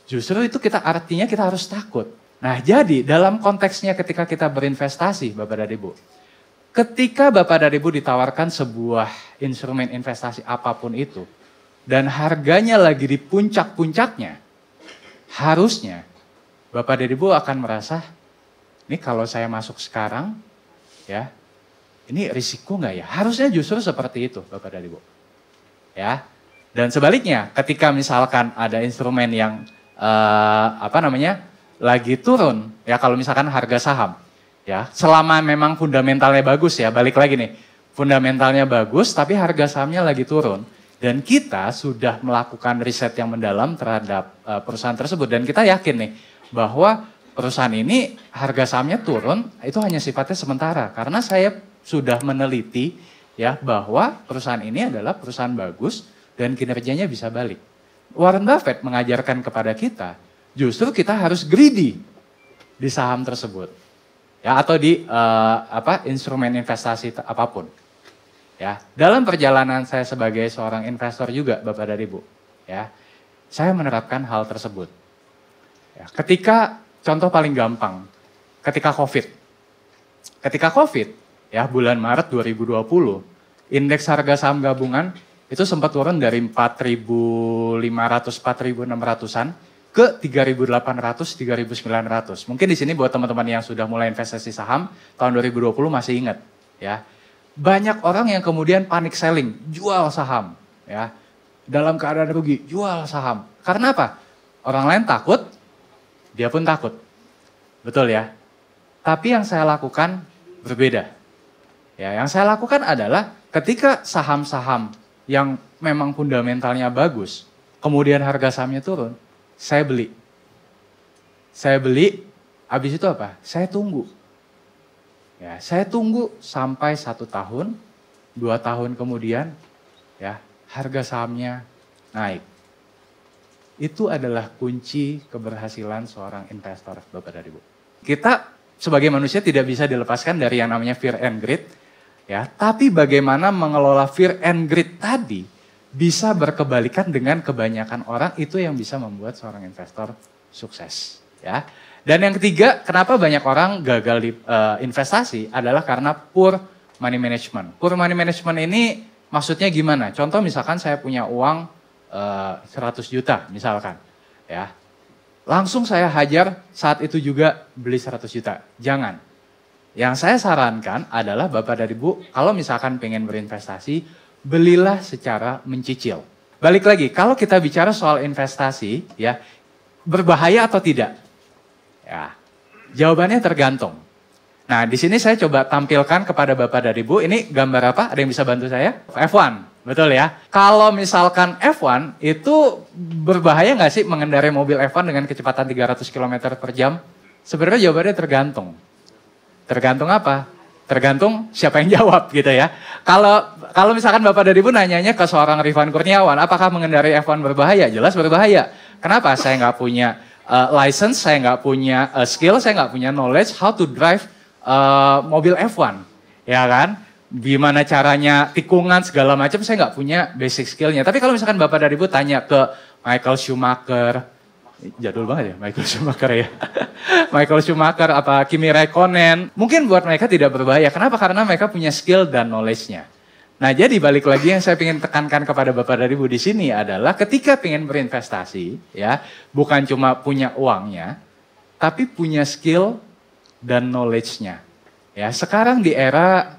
justru itu artinya kita harus takut. Nah jadi dalam konteksnya ketika kita berinvestasi Bapak dan Ibu. Ketika Bapak dan Ibu ditawarkan sebuah instrumen investasi apapun itu. Dan harganya lagi di puncak-puncaknya. Harusnya Bapak dan Ibu akan merasa, ini kalau saya masuk sekarang, ya, ini risiko nggak ya? Harusnya justru seperti itu Bapak dan Ibu. Ya, dan sebaliknya ketika misalkan ada instrumen yang lagi turun ya, kalau misalkan harga saham ya, selama memang fundamentalnya bagus ya, balik lagi nih, fundamentalnya bagus tapi harga sahamnya lagi turun dan kita sudah melakukan riset yang mendalam terhadap perusahaan tersebut dan kita yakin nih bahwa perusahaan ini harga sahamnya turun itu hanya sifatnya sementara, karena saya sudah meneliti ya bahwa perusahaan ini adalah perusahaan bagus dan kinerjanya bisa balik. Warren Buffett mengajarkan kepada kita, justru kita harus greedy di saham tersebut, ya, atau di instrumen investasi apapun. Ya, dalam perjalanan saya sebagai seorang investor juga, Bapak dan Ibu, ya, saya menerapkan hal tersebut. Ya, ketika contoh paling gampang, ketika COVID, ya, bulan Maret 2020, indeks harga saham gabungan itu sempat turun dari 4.500, 4.600-an ke 3.800, 3.900. Mungkin di sini buat teman-teman yang sudah mulai investasi saham tahun 2020 masih ingat, ya. Banyak orang yang kemudian panic selling, jual saham, ya. Dalam keadaan rugi, jual saham. Karena apa? Orang lain takut, dia pun takut. Betul ya? Tapi yang saya lakukan berbeda. Ya, yang saya lakukan adalah ketika saham-saham yang memang fundamentalnya bagus, kemudian harga sahamnya turun, saya beli. Saya beli, habis itu apa? Saya tunggu. Ya, saya tunggu sampai 1 tahun, 2 tahun kemudian, ya, harga sahamnya naik. Itu adalah kunci keberhasilan seorang investor, Bapak dan Ibu. Kita sebagai manusia tidak bisa dilepaskan dari yang namanya fear and greed. Ya, tapi bagaimana mengelola fear and greed tadi bisa berkebalikan dengan kebanyakan orang, itu yang bisa membuat seorang investor sukses. Ya. Dan yang ketiga, kenapa banyak orang gagal di investasi adalah karena poor money management. Poor money management ini maksudnya gimana? Contoh misalkan saya punya uang 100 juta misalkan. Ya. Langsung saya hajar saat itu juga beli 100 juta. Jangan. Yang saya sarankan adalah Bapak dan Ibu, kalau misalkan pengen berinvestasi, belilah secara mencicil. Balik lagi, kalau kita bicara soal investasi, ya, berbahaya atau tidak? Ya, jawabannya tergantung. Nah, di sini saya coba tampilkan kepada Bapak dan Ibu, ini gambar apa? Ada yang bisa bantu saya? F1, betul ya? Kalau misalkan F1, itu berbahaya nggak sih mengendarai mobil F1 dengan kecepatan 300 km per jam? Sebenarnya jawabannya tergantung. Tergantung apa? Tergantung siapa yang jawab gitu ya. Kalau misalkan Bapak dan Ibu nanyanya ke seorang Rifan Kurniawan, apakah mengendarai F1 berbahaya? Jelas berbahaya. Kenapa? Saya nggak punya license, saya nggak punya skill, saya nggak punya knowledge how to drive mobil F1. Ya kan? Gimana caranya, tikungan segala macam, saya nggak punya basic skillnya. Tapi kalau misalkan Bapak dan Ibu tanya ke Michael Schumacher, jadul banget ya Michael Schumacher ya. Michael Schumacher, apa Kimi Räikkönen, mungkin buat mereka tidak berbahaya. Kenapa? Karena mereka punya skill dan knowledge-nya. Nah, jadi balik lagi yang saya ingin tekankan kepada Bapak dan Ibu di sini adalah ketika ingin berinvestasi, ya, bukan cuma punya uangnya, tapi punya skill dan knowledge-nya. Ya, sekarang di era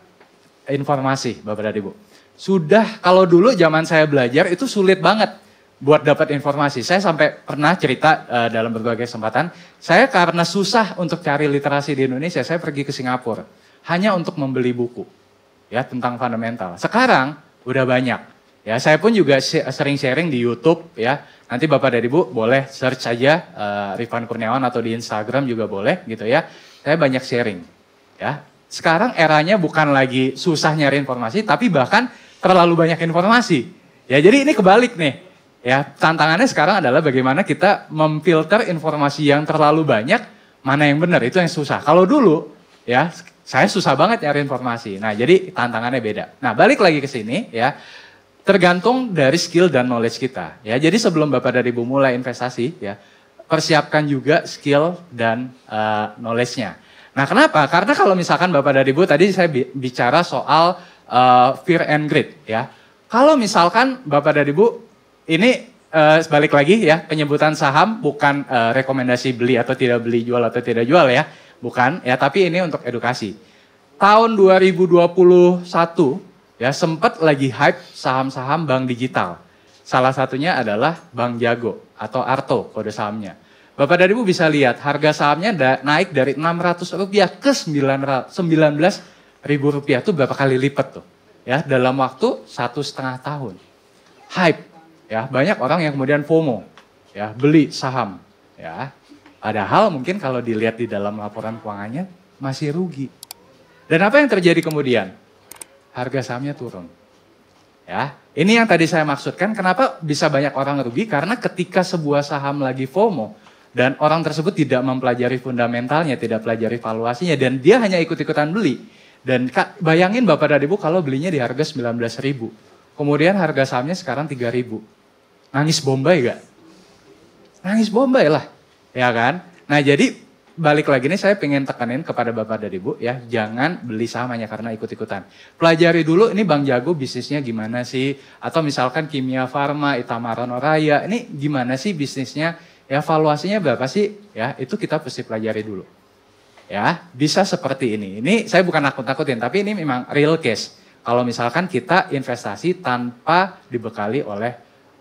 informasi, Bapak dan Ibu. Sudah, kalau dulu zaman saya belajar itu sulit banget buat dapat informasi. Saya sampai pernah cerita dalam berbagai kesempatan, saya karena susah untuk cari literasi di Indonesia, saya pergi ke Singapura hanya untuk membeli buku ya tentang fundamental. Sekarang udah banyak. Ya, saya pun juga sering sharing di YouTube ya. Nanti Bapak dan Ibu boleh search saja Rifan Kurniawan atau di Instagram juga boleh gitu ya. Saya banyak sharing. Ya. Sekarang eranya bukan lagi susah nyari informasi, tapi bahkan terlalu banyak informasi. Ya, jadi ini kebalik nih. Ya, tantangannya sekarang adalah bagaimana kita memfilter informasi yang terlalu banyak, mana yang benar, itu yang susah. Kalau dulu, ya, saya susah banget nyari informasi. Nah, jadi tantangannya beda. Nah, balik lagi ke sini, ya, tergantung dari skill dan knowledge kita. Ya, jadi sebelum Bapak dan Ibu mulai investasi, ya, persiapkan juga skill dan knowledge-nya. Nah, kenapa? Karena kalau misalkan Bapak dan Ibu, tadi saya bicara soal fear and greed, ya. Kalau misalkan Bapak dan Ibu, ini balik lagi ya, penyebutan saham bukan rekomendasi beli atau tidak beli, jual atau tidak jual ya. Bukan ya, tapi ini untuk edukasi. Tahun 2021 ya sempat lagi hype saham-saham bank digital. Salah satunya adalah Bank Jago atau ARTO kode sahamnya. Bapak dan Ibu bisa lihat harga sahamnya naik dari Rp600 ke Rp19.000 itu berapa kali lipat tuh. Ya, dalam waktu 1,5 tahun. Hype, ya, banyak orang yang kemudian FOMO, ya, beli saham, ya. Padahal mungkin kalau dilihat di dalam laporan keuangannya masih rugi. Dan apa yang terjadi kemudian? Harga sahamnya turun. Ya, ini yang tadi saya maksudkan kenapa bisa banyak orang rugi karena ketika sebuah saham lagi FOMO dan orang tersebut tidak mempelajari fundamentalnya, tidak pelajari valuasinya dan dia hanya ikut-ikutan beli. Dan bayangin Bapak dan Ibu kalau belinya di harga 19.000. Kemudian harga sahamnya sekarang 3.000. Nangis bombay gak? Nangis bombay lah. Ya kan? Nah jadi balik lagi nih saya pengen tekanin kepada Bapak dan Ibu ya. Jangan beli saham hanya karena ikut-ikutan. Pelajari dulu ini Bang Jago bisnisnya gimana sih. Atau misalkan Kimia Farma, Itamara Raya. Ini gimana sih bisnisnya. Ya valuasinya berapa sih? Ya itu kita mesti pelajari dulu. Ya bisa seperti ini. Ini saya bukan nakut-nakutin tapi ini memang real case. Kalau misalkan kita investasi tanpa dibekali oleh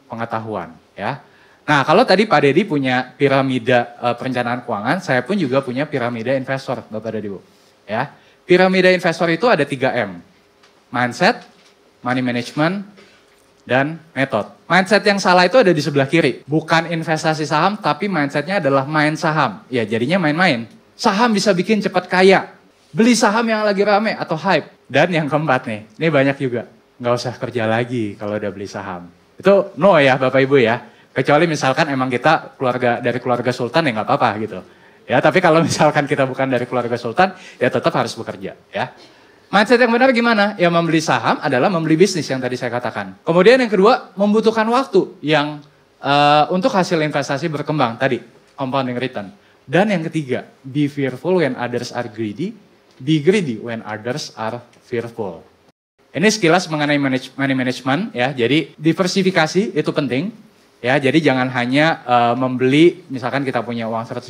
pengetahuan. Ya. Nah kalau tadi Pak Dedi punya piramida perencanaan keuangan, saya pun juga punya piramida investor Bapak dan Ibu. Ya. Piramida investor itu ada 3M. Mindset, money management, dan metode. Mindset yang salah itu ada di sebelah kiri. Bukan investasi saham, tapi mindsetnya adalah main saham. Ya jadinya main-main. Saham bisa bikin cepat kaya. Beli saham yang lagi rame atau hype. Dan yang keempat nih, ini banyak juga. Nggak usah kerja lagi kalau udah beli saham. Itu no ya Bapak Ibu ya. Kecuali misalkan emang kita dari keluarga sultan ya nggak apa-apa gitu. Ya tapi kalau misalkan kita bukan dari keluarga sultan, ya tetap harus bekerja ya. Mindset yang benar gimana? Ya membeli saham adalah membeli bisnis yang tadi saya katakan. Kemudian yang kedua, membutuhkan waktu yang untuk hasil investasi berkembang tadi, compounding return. Dan yang ketiga, be fearful when others are greedy, be greedy when others are fearful. Ini sekilas mengenai money management ya. Jadi diversifikasi itu penting. Ya, jadi jangan hanya membeli misalkan kita punya uang 100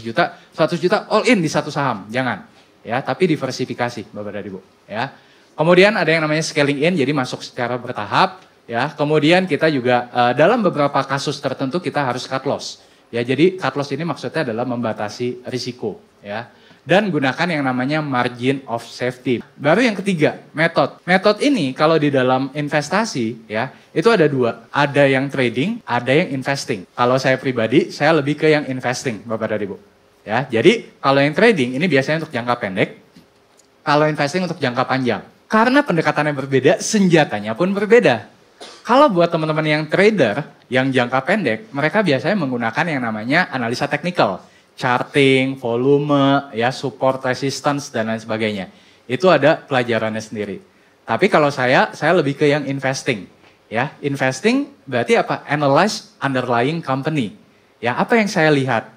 juta all in di satu saham, jangan. Ya, tapi diversifikasi Bapak dan Ibu, ya. Kemudian ada yang namanya scaling in, jadi masuk secara bertahap, ya. Kemudian kita juga dalam beberapa kasus tertentu kita harus cut loss. Ya, jadi cut loss ini maksudnya adalah membatasi risiko, ya. Dan gunakan yang namanya margin of safety. Baru yang ketiga, metode. Metode ini kalau di dalam investasi, ya, itu ada dua. Ada yang trading, ada yang investing. Kalau saya pribadi, saya lebih ke yang investing, Bapak dan Ibu. Ya, jadi kalau yang trading ini biasanya untuk jangka pendek, kalau investing untuk jangka panjang. Karena pendekatannya berbeda, senjatanya pun berbeda. Kalau buat teman-teman yang trader, yang jangka pendek, mereka biasanya menggunakan yang namanya analisa teknikal. Charting, volume, ya, support, resistance, dan lain sebagainya. Itu ada pelajarannya sendiri. Tapi kalau saya lebih ke yang investing. Ya, investing berarti apa? Analyze underlying company. Ya, apa yang saya lihat?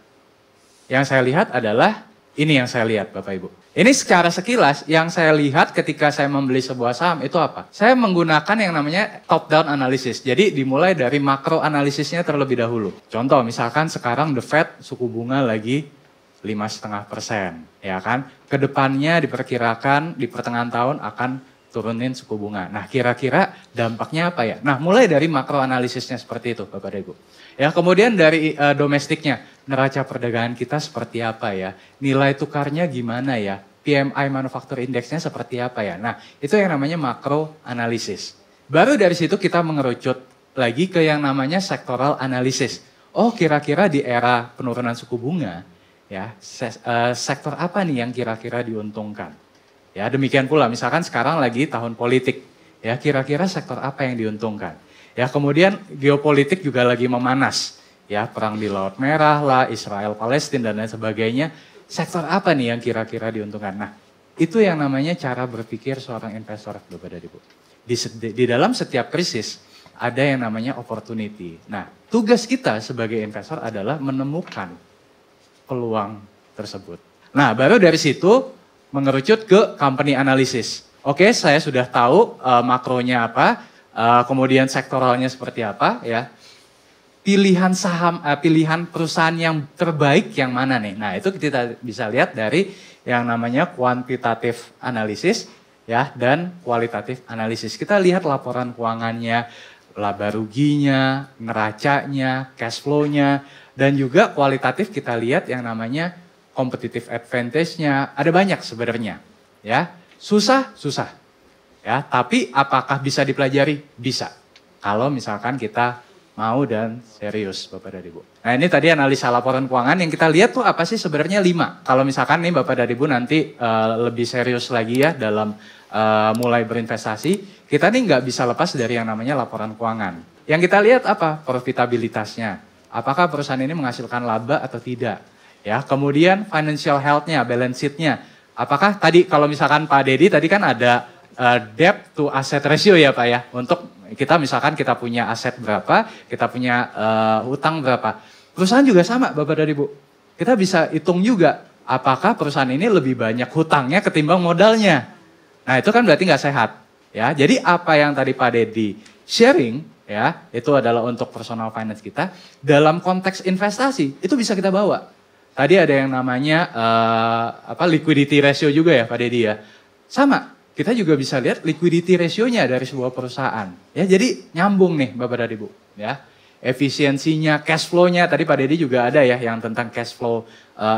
Yang saya lihat adalah, ini yang saya lihat Bapak Ibu. Ini secara sekilas yang saya lihat ketika saya membeli sebuah saham itu apa? Saya menggunakan yang namanya top down analysis. Jadi dimulai dari makro analisisnya terlebih dahulu. Contoh misalkan sekarang The Fed suku bunga lagi 5,5%. Ya kan? Kedepannya diperkirakan di pertengahan tahun akan turunin suku bunga. Nah kira-kira dampaknya apa ya? Nah mulai dari makro analisisnya seperti itu Bapak Ibu. Ya, kemudian dari domestiknya, neraca perdagangan kita seperti apa ya? Nilai tukarnya gimana ya? PMI Manufacturing Index-nya seperti apa ya? Nah, itu yang namanya makro analisis. Baru dari situ kita mengerucut lagi ke yang namanya sektoral analisis. Oh, kira-kira di era penurunan suku bunga, ya, sektor apa nih yang kira-kira diuntungkan? Ya, demikian pula misalkan sekarang lagi tahun politik. Ya, kira-kira sektor apa yang diuntungkan? Ya, kemudian geopolitik juga lagi memanas. Ya, perang di Laut Merah lah, Israel, Palestina dan lain sebagainya. Sektor apa nih yang kira-kira diuntungkan? Nah, itu yang namanya cara berpikir seorang investor, Bapak dan Ibu. Di dalam setiap krisis ada yang namanya opportunity. Nah, tugas kita sebagai investor adalah menemukan peluang tersebut. Nah, baru dari situ mengerucut ke company analysis. Oke, saya sudah tahu makronya apa. Kemudian sektoralnya seperti apa ya, pilihan saham, pilihan perusahaan yang terbaik yang mana nih. Nah itu kita bisa lihat dari yang namanya kuantitatif analisis ya dan kualitatif analisis. Kita lihat laporan keuangannya, laba ruginya, neracanya, cash flow-nya, dan juga kualitatif kita lihat yang namanya competitive advantage-nya. Ada banyak sebenarnya, ya. Susah. Ya, tapi apakah bisa dipelajari? Bisa. Kalau misalkan kita mau dan serius, Bapak dan Ibu. Nah, ini tadi analisa laporan keuangan yang kita lihat tuh apa sih sebenarnya 5. Kalau misalkan nih Bapak dan Ibu nanti lebih serius lagi ya dalam mulai berinvestasi, kita nih nggak bisa lepas dari yang namanya laporan keuangan. Yang kita lihat apa? Profitabilitasnya. Apakah perusahaan ini menghasilkan laba atau tidak? Ya, kemudian financial health-nya, balance sheet-nya. Apakah tadi kalau misalkan Pak Dedi tadi kan ada debt to asset ratio ya Pak ya, untuk kita misalkan kita punya aset berapa, kita punya hutang berapa. Perusahaan juga sama Bapak dan Ibu. Kita bisa hitung juga apakah perusahaan ini lebih banyak hutangnya ketimbang modalnya. Nah itu kan berarti nggak sehat. Ya, jadi apa yang tadi Pak Dedi sharing ya, itu adalah untuk personal finance kita. Dalam konteks investasi itu bisa kita bawa. Tadi ada yang namanya liquidity ratio juga ya Pak Dedi ya. Sama. Kita juga bisa lihat liquidity ratio-nya dari sebuah perusahaan. Ya, jadi nyambung nih Bapak dan Ibu. Ya, efisiensinya, cash flow-nya. Tadi Pak Dedi juga ada ya yang tentang cash flow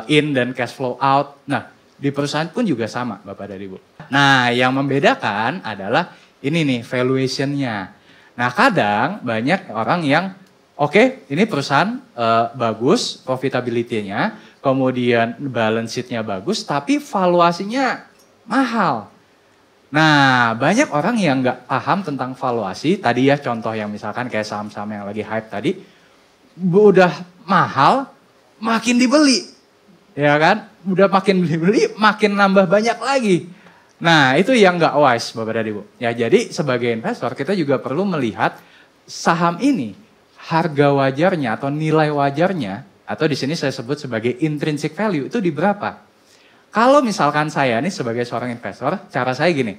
in dan cash flow out. Nah, di perusahaan pun juga sama Bapak dan Ibu. Nah, yang membedakan adalah ini nih valuation-nya. Nah, kadang banyak orang yang oke, ini perusahaan bagus, profitability-nya, kemudian balance sheet-nya bagus, tapi valuasinya mahal. Nah, banyak orang yang nggak paham tentang valuasi. Tadi ya contoh yang misalkan kayak saham-saham yang lagi hype tadi, udah mahal, makin dibeli, ya kan? Udah makin dibeli, makin nambah banyak lagi. Nah, itu yang nggak wise, Bapak dan Ibu. Ya, jadi sebagai investor kita juga perlu melihat saham ini harga wajarnya atau nilai wajarnya, atau di sini saya sebut sebagai intrinsic value itu di berapa? Kalau misalkan saya nih sebagai seorang investor, cara saya gini,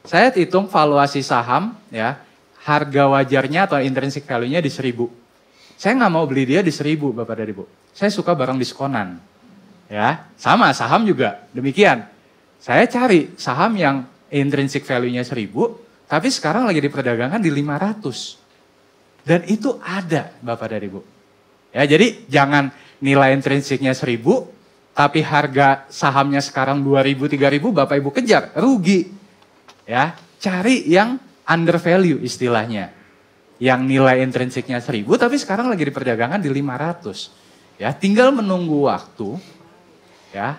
saya hitung valuasi saham ya, harga wajarnya atau intrinsic value-nya di 1.000. Saya nggak mau beli dia di 1.000 Bapak dan Ibu. Saya suka barang diskonan. Ya, sama saham juga demikian. Saya cari saham yang intrinsic value-nya 1.000, tapi sekarang lagi diperdagangkan di 500. Dan itu ada Bapak dan Ibu. Ya, jadi jangan nilai intrinsiknya 1.000, tapi harga sahamnya sekarang 2.000, 3.000, Bapak Ibu kejar, rugi. Ya, cari yang under value istilahnya. Yang nilai intrinsiknya 1.000, tapi sekarang lagi diperdagangkan di 500. Ya, tinggal menunggu waktu, ya,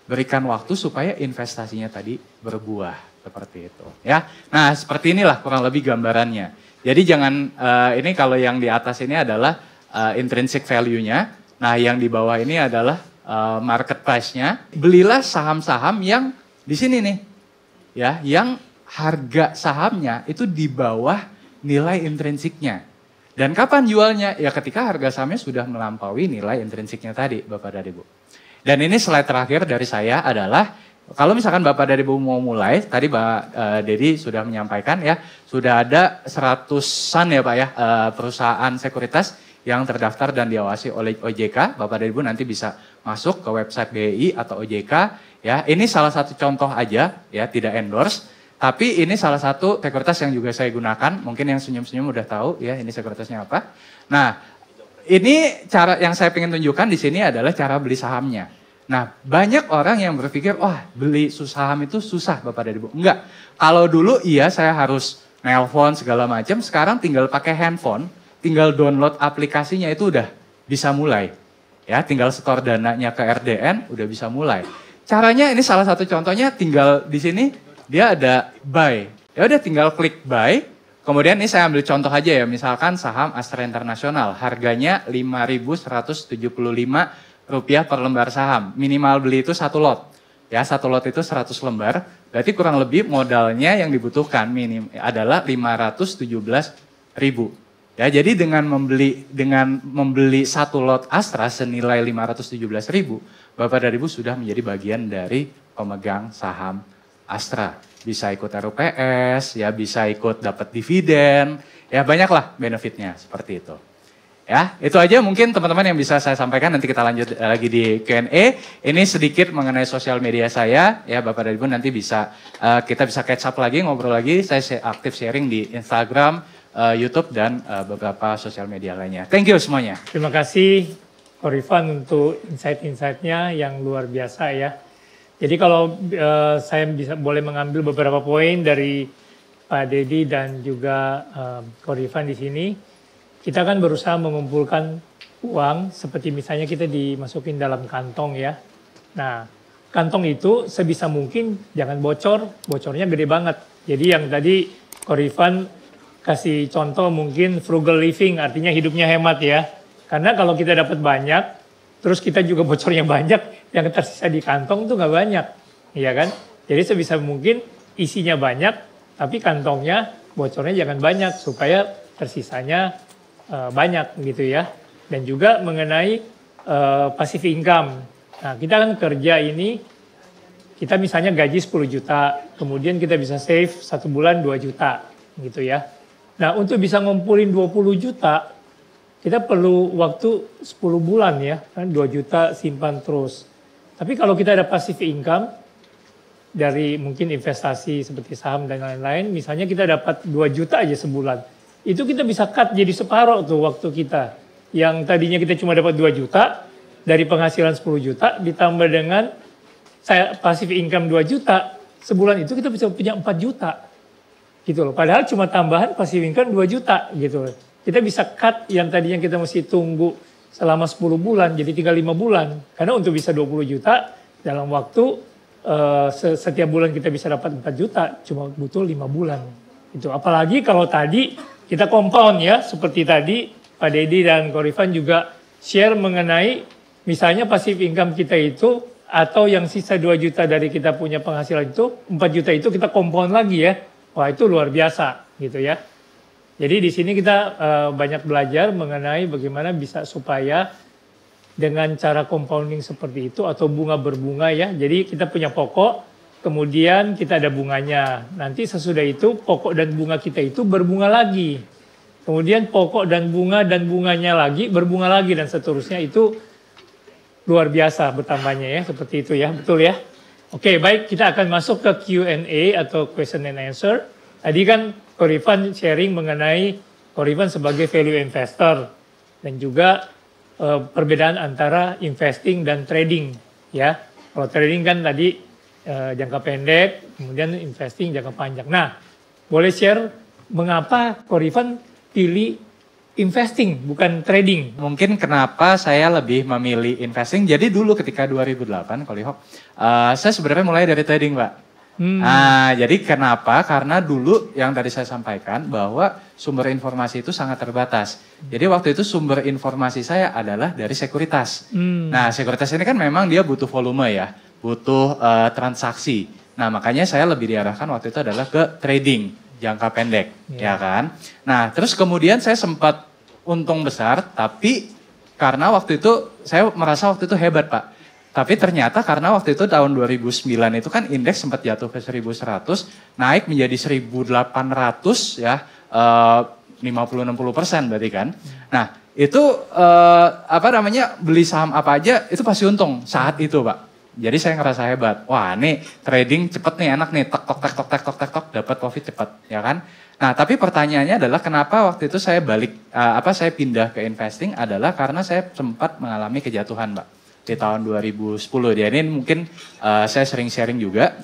berikan waktu supaya investasinya tadi berbuah seperti itu. Ya, nah seperti inilah kurang lebih gambarannya. Jadi jangan ini kalau yang di atas ini adalah intrinsic value-nya. Nah, yang di bawah ini adalah market price-nya. Belilah saham-saham yang di sini nih. Ya, yang harga sahamnya itu di bawah nilai intrinsiknya. Dan kapan jualnya? Ya ketika harga sahamnya sudah melampaui nilai intrinsiknya tadi, Bapak dan Ibu. Dan ini slide terakhir dari saya adalah kalau misalkan Bapak dan Ibu mau mulai, tadi Pak Dedi sudah menyampaikan ya, sudah ada 100-an ya Pak ya perusahaan sekuritas yang terdaftar dan diawasi oleh OJK. Bapak dan Ibu nanti bisa masuk ke website BI atau OJK ya. Ini salah satu contoh aja ya, tidak endorse. Tapi ini salah satu sekuritas yang juga saya gunakan. Mungkin yang senyum-senyum udah tahu ya ini sekuritasnya apa. Nah, ini cara yang saya ingin tunjukkan di sini adalah cara beli sahamnya. Nah, banyak orang yang berpikir, wah beli saham itu susah Bapak dan Ibu. Enggak, kalau dulu iya saya harus nelpon segala macam, sekarang tinggal pakai handphone, tinggal download aplikasinya itu udah bisa mulai. Ya, tinggal setor dananya ke RDN, udah bisa mulai. Caranya ini salah satu contohnya, tinggal di sini dia ada buy. Ya udah tinggal klik buy. Kemudian ini saya ambil contoh aja ya, misalkan saham Astra Internasional, harganya Rp5.175 per lembar saham. Minimal beli itu 1 lot. Ya, 1 lot itu 100 lembar. Berarti kurang lebih modalnya yang dibutuhkan adalah 517.000. Ya, jadi dengan membeli 1 lot Astra senilai 517.000, Bapak dan Ibu sudah menjadi bagian dari pemegang saham Astra. Bisa ikut RUPS, ya bisa ikut dapat dividen, ya banyaklah benefitnya seperti itu. Ya, itu aja mungkin teman-teman yang bisa saya sampaikan. Nanti kita lanjut lagi di Q&A. Ini sedikit mengenai sosial media saya. Ya, Bapak dan Ibu nanti bisa kita bisa catch up lagi, ngobrol lagi. Saya aktif sharing di Instagram, YouTube dan beberapa sosial media lainnya. Thank you semuanya. Terima kasih Korifan untuk insight-insightnya yang luar biasa ya. Jadi kalau saya boleh mengambil beberapa poin dari Pak Dedi dan juga Korifan di sini, kita kan berusaha mengumpulkan uang seperti misalnya kita dimasukin dalam kantong ya. Nah, kantong itu sebisa mungkin jangan bocor, bocornya gede banget. Jadi yang tadi Korifan kasih contoh mungkin frugal living, artinya hidupnya hemat ya. Karena kalau kita dapat banyak, terus kita juga bocornya banyak, yang tersisa di kantong tuh nggak banyak, iya kan? Jadi sebisa mungkin isinya banyak, tapi kantongnya bocornya jangan banyak supaya tersisanya banyak gitu ya. Dan juga mengenai passive income. Nah kita kan kerja ini, kita misalnya gaji 10 juta, kemudian kita bisa save 1 bulan 2 juta gitu ya. Nah untuk bisa ngumpulin 20 juta, kita perlu waktu 10 bulan ya, kan 2 juta simpan terus. Tapi kalau kita ada passive income dari mungkin investasi seperti saham dan lain-lain, misalnya kita dapat 2 juta aja sebulan, itu kita bisa cut jadi separuh tuh waktu kita. Yang tadinya kita cuma dapat 2 juta, dari penghasilan 10 juta ditambah dengan passive income 2 juta, sebulan itu kita bisa punya 4 juta. Gitu loh. Padahal cuma tambahan passive income 2 juta gitu loh. Kita bisa cut yang tadinya kita mesti tunggu selama 10 bulan, jadi tinggal 5 bulan. Karena untuk bisa 20 juta, dalam waktu setiap bulan kita bisa dapat 4 juta, cuma butuh 5 bulan. Itu. Apalagi kalau tadi kita compound ya, seperti tadi Pak Dedi dan Korifan juga share mengenai misalnya passive income kita itu, atau yang sisa 2 juta dari kita punya penghasilan itu, 4 juta itu kita compound lagi ya. Wah itu luar biasa gitu ya. Jadi di sini kita banyak belajar mengenai bagaimana bisa supaya dengan cara compounding seperti itu atau bunga berbunga ya. Jadi kita punya pokok, kemudian kita ada bunganya. Nanti sesudah itu pokok dan bunga kita itu berbunga lagi. Kemudian pokok dan bunganya lagi berbunga lagi dan seterusnya. Itu luar biasa bertambahnya ya, seperti itu ya. Betul ya? Oke, baik, kita akan masuk ke Q&A atau question and answer. Tadi kan Korifan sharing mengenai Korifan sebagai value investor dan juga perbedaan antara investing dan trading ya. Kalau trading kan tadi jangka pendek, kemudian investing jangka panjang. Nah, boleh share mengapa Korifan pilih investing bukan trading? Mungkin kenapa saya lebih memilih investing. Jadi dulu ketika 2008 Kolihok, saya sebenarnya mulai dari trading, Pak. Nah, jadi kenapa? Karena dulu yang tadi saya sampaikan bahwa sumber informasi itu sangat terbatas. Jadi waktu itu sumber informasi saya adalah dari sekuritas. Nah, sekuritas ini kan memang dia butuh volume ya, butuh transaksi. Nah, makanya saya lebih diarahkan waktu itu adalah ke trading jangka pendek, ya kan? Nah, terus kemudian saya sempat untung besar, tapi karena waktu itu saya merasa waktu itu hebat, Pak. Tapi ternyata karena waktu itu tahun 2009 itu kan indeks sempat jatuh ke 1100, naik menjadi 1800 ya, 50-60% berarti kan. Nah itu beli saham apa aja itu pasti untung saat itu, Pak. Jadi saya ngerasa hebat. Wah nih trading cepet nih, enak nih, tok dapat profit cepet ya kan. Nah tapi pertanyaannya adalah kenapa waktu itu saya saya pindah ke investing adalah karena saya sempat mengalami kejatuhan, Pak. Di tahun 2010. Jadi ini mungkin saya sering sharing juga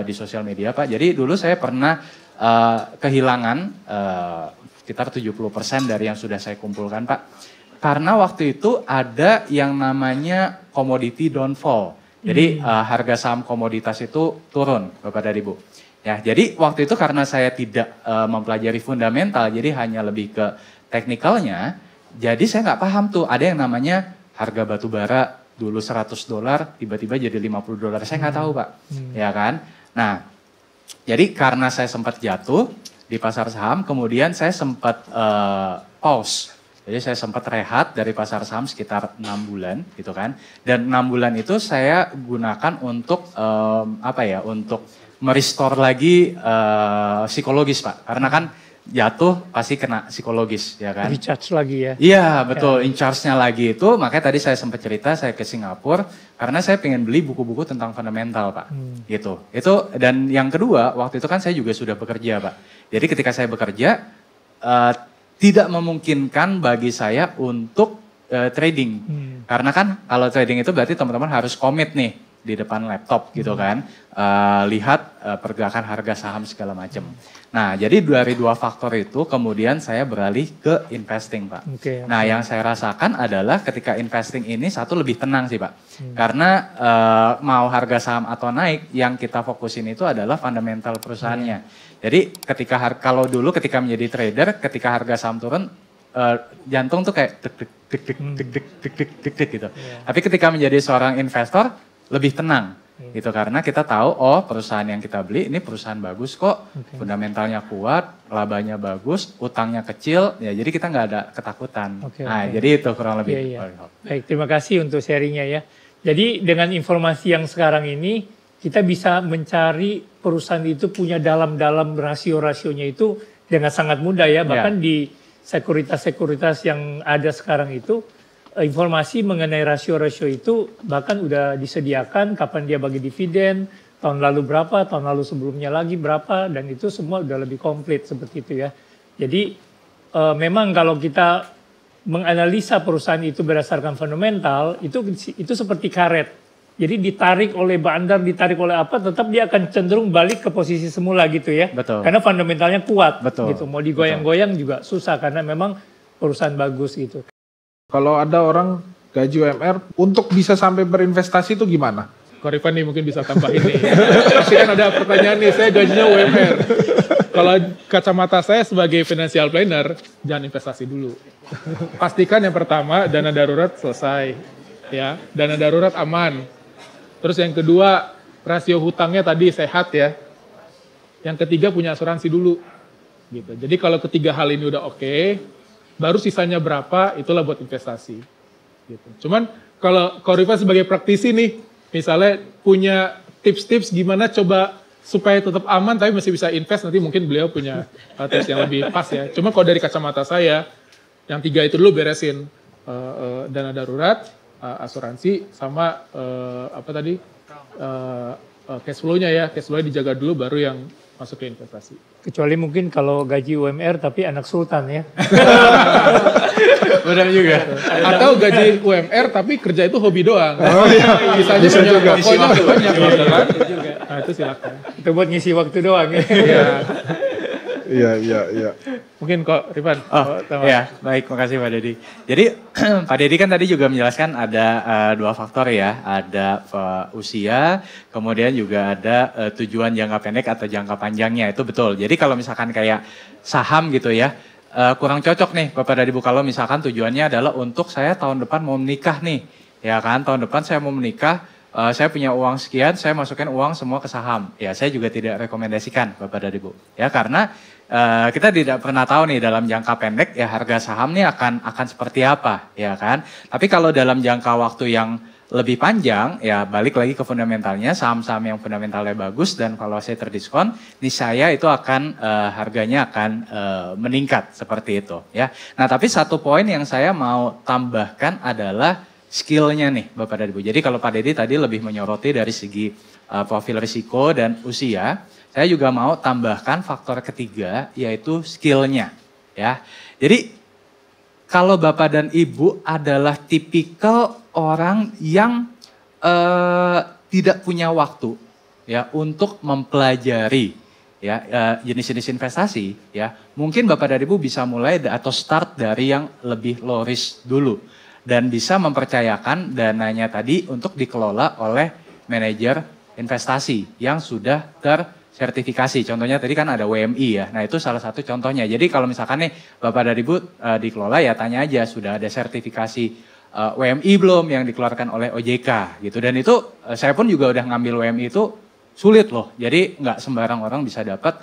di sosial media, Pak. Jadi dulu saya pernah kehilangan sekitar 70% dari yang sudah saya kumpulkan, Pak. Karena waktu itu ada yang namanya commodity downfall. Jadi harga saham komoditas itu turun, Bapak dan Ibu. Ya, jadi waktu itu karena saya tidak mempelajari fundamental, jadi hanya lebih ke teknikalnya. Jadi saya nggak paham tuh ada yang namanya harga batu bara dulu $100, tiba-tiba jadi $50. Saya nggak tahu, Pak. Ya kan? Nah, jadi karena saya sempat jatuh di pasar saham, kemudian saya sempat pause. Jadi saya sempat rehat dari pasar saham sekitar 6 bulan gitu kan. Dan 6 bulan itu saya gunakan untuk untuk merestore lagi psikologis, Pak. Karena kan jatuh pasti kena psikologis ya kan. Recharge lagi ya. Iya betul, in charge-nya lagi itu. Makanya tadi saya sempat cerita saya ke Singapura karena saya pengen beli buku-buku tentang fundamental, Pak. Gitu. Itu dan yang kedua waktu itu kan saya juga sudah bekerja, Pak. Jadi ketika saya bekerja tidak memungkinkan bagi saya untuk trading. Karena kan kalau trading itu berarti teman-teman harus komit nih di depan laptop gitu kan. Lihat pergerakan harga saham segala macam. Nah, jadi dari 2 faktor itu kemudian saya beralih ke investing, Pak. Nah, yang saya rasakan adalah ketika investing ini satu lebih tenang sih, Pak. Karena mau harga saham atau naik, yang kita fokusin itu adalah fundamental perusahaannya. Jadi kalau dulu ketika menjadi trader, ketika harga saham turun, jantung tuh kayak deg gitu. Tapi ketika menjadi seorang investor, lebih tenang. Gitu, karena kita tahu perusahaan yang kita beli ini perusahaan bagus kok, fundamentalnya kuat, labanya bagus, utangnya kecil, ya jadi kita nggak ada ketakutan. Jadi itu kurang lebih. Baik, terima kasih untuk sharingnya ya. Jadi dengan informasi yang sekarang ini kita bisa mencari perusahaan itu punya dalam-dalam rasio-rasionya itu dengan sangat mudah ya. Bahkan di sekuritas-sekuritas yang ada sekarang itu informasi mengenai rasio-rasio itu bahkan udah disediakan kapan dia bagi dividen, tahun lalu berapa, tahun lalu sebelumnya lagi berapa, dan itu semua udah lebih komplit seperti itu ya. Jadi memang kalau kita menganalisa perusahaan itu berdasarkan fundamental, itu seperti karet. Jadi ditarik oleh bandar, ditarik oleh apa, tetap dia akan cenderung balik ke posisi semula gitu ya. Betul. Karena fundamentalnya kuat. Betul. Gitu. Mau digoyang-goyang juga susah karena memang perusahaan bagus gitu. Kalau ada orang gaji UMR untuk bisa sampai berinvestasi itu gimana? Ko Rifan nih mungkin bisa tambah ini. Pasti kan ada pertanyaan nih, saya gajinya UMR. Kalau kacamata saya sebagai financial planner, jangan investasi dulu. Pastikan yang pertama dana darurat selesai, ya, dana darurat aman. Terus yang kedua rasio hutangnya tadi sehat ya. Yang ketiga punya asuransi dulu, gitu. Jadi kalau ketiga hal ini udah oke, baru sisanya berapa, itulah buat investasi. Gitu. Cuman kalau Ko Rifan sebagai praktisi nih, misalnya punya tips-tips gimana coba supaya tetap aman, tapi masih bisa invest, nanti mungkin beliau punya tips yang lebih pas ya. Cuma kalau dari kacamata saya, yang 3 itu dulu beresin. Dana darurat, asuransi, sama cash flow-nya ya. Cash flow-nya dijaga dulu, baru yang masuk ke investasi. Kecuali mungkin kalau gaji UMR tapi anak sultan ya. Benar juga. Atau gaji UMR tapi kerja itu hobi doang. Bisa juga. Isi waktu banyak. Nah itu silakan. Itu buat ngisi waktu doang ya. Iya. Mungkin kok Rifan. Ya, baik, makasih Pak Dedi. Jadi Pak Dedi kan tadi juga menjelaskan ada 2 faktor ya, ada usia, kemudian juga ada tujuan jangka pendek atau jangka panjangnya, itu betul. Jadi kalau misalkan kayak saham gitu ya, kurang cocok nih Bapak Dedi kalau misalkan tujuannya adalah untuk saya tahun depan mau menikah nih, ya kan, tahun depan saya mau menikah, saya punya uang sekian, saya masukin uang semua ke saham. Ya, saya juga tidak rekomendasikan Bapak dan Ibu. Ya, karena kita tidak pernah tahu nih dalam jangka pendek ya harga saham nih akan seperti apa, ya kan. Tapi kalau dalam jangka waktu yang lebih panjang, ya balik lagi ke fundamentalnya, saham-saham yang fundamentalnya bagus dan valuasi terdiskon, niscaya itu akan harganya akan meningkat seperti itu, ya. Nah, tapi satu poin yang saya mau tambahkan adalah skill-nya nih Bapak dan Ibu. Jadi kalau Pak Dedi tadi lebih menyoroti dari segi profil risiko dan usia, saya juga mau tambahkan faktor ketiga yaitu skill-nya, ya. Jadi kalau Bapak dan Ibu adalah tipikal orang yang tidak punya waktu ya untuk mempelajari ya jenis-jenis investasi, ya, mungkin Bapak dan Ibu bisa mulai atau start dari yang lebih low risk dulu dan bisa mempercayakan dananya tadi untuk dikelola oleh manajer investasi yang sudah tersertifikasi. Contohnya tadi kan ada WMI ya. Nah, itu salah satu contohnya. Jadi kalau misalkan nih Bapak dan Ibu dikelola, ya tanya aja sudah ada sertifikasi WMI belum yang dikeluarkan oleh OJK gitu. Dan itu saya pun juga udah ngambil WMI itu sulit loh. Jadi nggak sembarang orang bisa dapat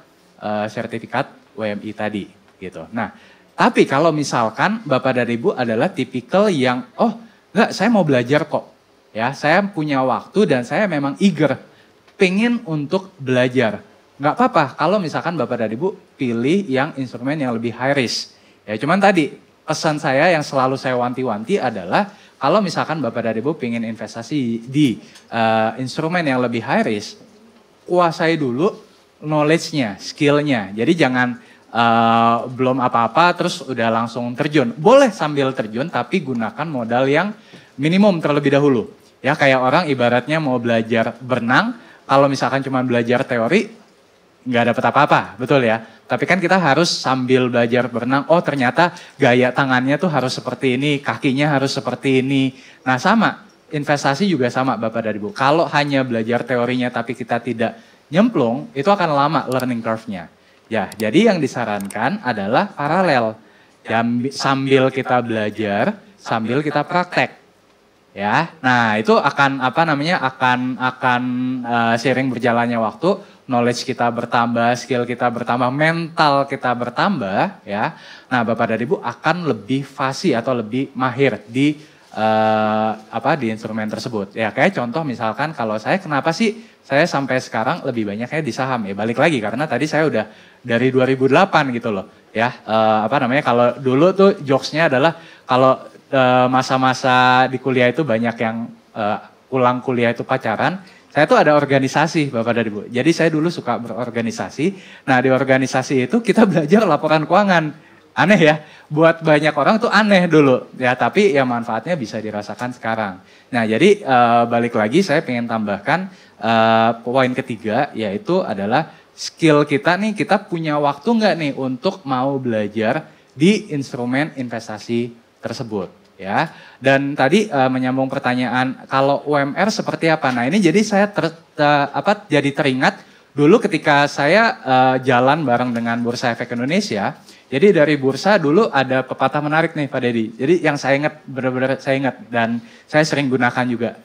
sertifikat WMI tadi gitu. Nah, tapi kalau misalkan Bapak dan Ibu adalah tipikal yang enggak, saya mau belajar kok. Ya, saya punya waktu dan saya memang eager pengen untuk belajar. Nggak apa-apa kalau misalkan Bapak dan Ibu pilih yang instrumen yang lebih high risk. Ya, cuman tadi pesan saya yang selalu saya wanti-wanti adalah kalau misalkan Bapak dan Ibu pengen investasi di instrumen yang lebih high risk, kuasai dulu knowledge-nya, skill-nya. Jadi jangan belum apa-apa terus udah langsung terjun. Boleh sambil terjun tapi gunakan modal yang minimum terlebih dahulu. Ya kayak orang ibaratnya mau belajar berenang, kalau misalkan cuma belajar teori nggak dapat apa-apa, betul ya. Tapi kan kita harus sambil belajar berenang, oh ternyata gaya tangannya tuh harus seperti ini, kakinya harus seperti ini. Nah sama, investasi juga sama Bapak dan Ibu. Kalau hanya belajar teorinya tapi kita tidak nyemplung, itu akan lama learning curve-nya. Ya, jadi yang disarankan adalah paralel. Sambil kita belajar, sambil kita praktek. Ya, nah itu akan seiring berjalannya waktu, knowledge kita bertambah, skill kita bertambah, mental kita bertambah, ya. Nah, Bapak dan Ibu akan lebih fasih atau lebih mahir di instrumen tersebut. Ya, kayak contoh misalkan kalau saya kenapa sih saya sampai sekarang lebih banyaknya di saham, ya balik lagi karena tadi saya udah dari 2008 gitu loh. Ya, kalau dulu tuh jokesnya adalah kalau masa-masa di kuliah itu banyak yang pulang kuliah itu pacaran. Saya tuh ada organisasi Bapak dan Ibu. Jadi saya dulu suka berorganisasi. Nah di organisasi itu kita belajar laporan keuangan. Aneh ya, buat banyak orang tuh aneh dulu. Ya tapi ya manfaatnya bisa dirasakan sekarang. Nah jadi balik lagi saya pengen tambahkan poin ketiga yaitu adalah skill kita nih, kita punya waktu nggak nih untuk mau belajar di instrumen investasi tersebut ya. Dan tadi menyambung pertanyaan kalau UMR seperti apa. Nah, ini jadi saya jadi teringat dulu ketika saya jalan bareng dengan Bursa Efek Indonesia. Jadi dari bursa dulu ada pepatah menarik nih Pak Dedi. Jadi yang saya ingat benar-benar saya ingat dan saya sering gunakan juga.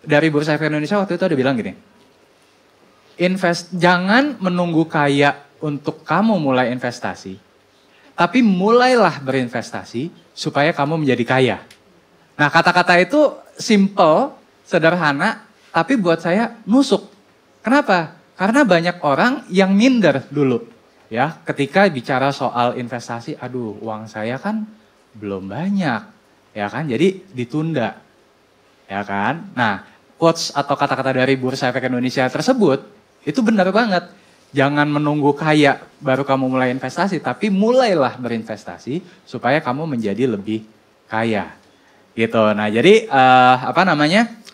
Dari Bursa Efek Indonesia waktu itu ada bilang gini. Jangan menunggu kaya untuk kamu mulai investasi. Tapi mulailah berinvestasi supaya kamu menjadi kaya. Nah kata-kata itu simple, sederhana, tapi buat saya nusuk. Kenapa? Karena banyak orang yang minder dulu. Ya, ketika bicara soal investasi, aduh uang saya kan belum banyak. Ya kan, jadi ditunda. Ya kan? Nah, quotes atau kata-kata dari Bursa Efek Indonesia tersebut, itu benar banget. Jangan menunggu kaya baru kamu mulai investasi, tapi mulailah berinvestasi supaya kamu menjadi lebih kaya. Gitu. Nah, jadi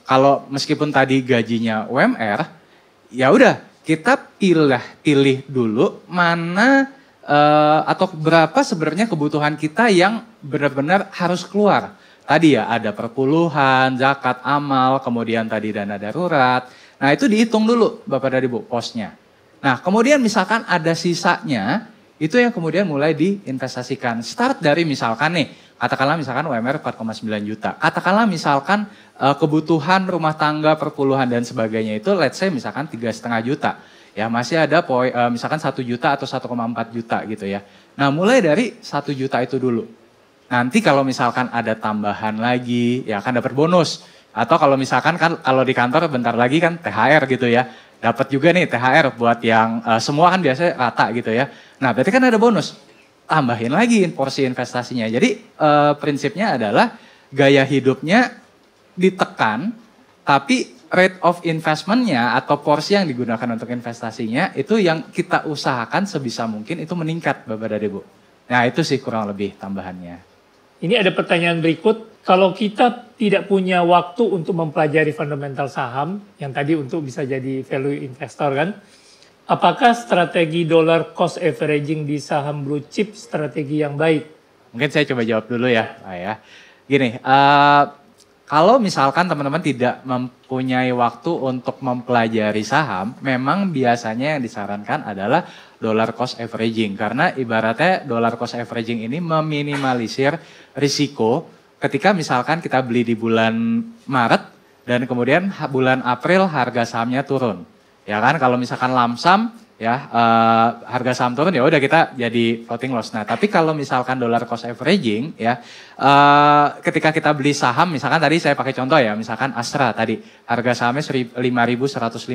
kalau meskipun tadi gajinya UMR, ya udah kita pilih dulu mana atau berapa sebenarnya kebutuhan kita yang benar-benar harus keluar. Tadi ya ada perpuluhan, zakat, amal, kemudian tadi dana darurat. Nah, itu dihitung dulu Bapak dan Ibu posnya. Nah, kemudian misalkan ada sisanya, itu yang kemudian mulai diinvestasikan. Start dari misalkan nih, katakanlah misalkan UMR 4,9 juta. Katakanlah misalkan kebutuhan rumah tangga, perpuluhan dan sebagainya itu let's say misalkan 3,5 juta. Ya masih ada misalkan 1 juta atau 1,4 juta gitu ya. Nah mulai dari 1 juta itu dulu. Nanti kalau misalkan ada tambahan lagi, ya akan dapat bonus. Atau kalau misalkan kan kalau di kantor bentar lagi kan THR gitu ya. Dapat juga nih THR buat yang semua kan biasanya rata gitu ya. Nah berarti kan ada bonus. Tambahin lagi porsi investasinya. Jadi prinsipnya adalah gaya hidupnya ditekan, tapi rate of investment-nya atau porsi yang digunakan untuk investasinya itu yang kita usahakan sebisa mungkin itu meningkat Bapak dan Ibu. Nah itu sih kurang lebih tambahannya. Ini ada pertanyaan berikut. Kalau kita tidak punya waktu untuk mempelajari fundamental saham, yang tadi untuk bisa jadi value investor kan, apakah strategi dollar cost averaging di saham blue chip strategi yang baik? Mungkin saya coba jawab dulu ya, Pak ya. Gini, kalau misalkan teman-teman tidak mempunyai waktu untuk mempelajari saham, memang biasanya yang disarankan adalah dollar cost averaging. Karena ibaratnya dollar cost averaging ini meminimalisir risiko ketika misalkan kita beli di bulan Maret dan kemudian bulan April harga sahamnya turun. Ya kan kalau misalkan lamsam ya harga saham turun ya udah kita jadi floating loss. Nah, tapi kalau misalkan dollar cost averaging ya ketika kita beli saham misalkan tadi saya pakai contoh ya, misalkan Astra tadi harga sahamnya Rp5.150.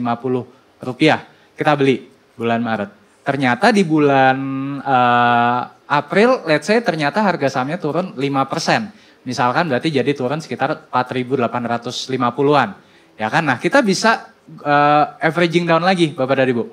Kita beli bulan Maret. Ternyata di bulan April let's say ternyata harga sahamnya turun 5%. Misalkan berarti jadi turun sekitar 4.850-an. Ya kan? Nah, kita bisa averaging down lagi Bapak dan Ibu.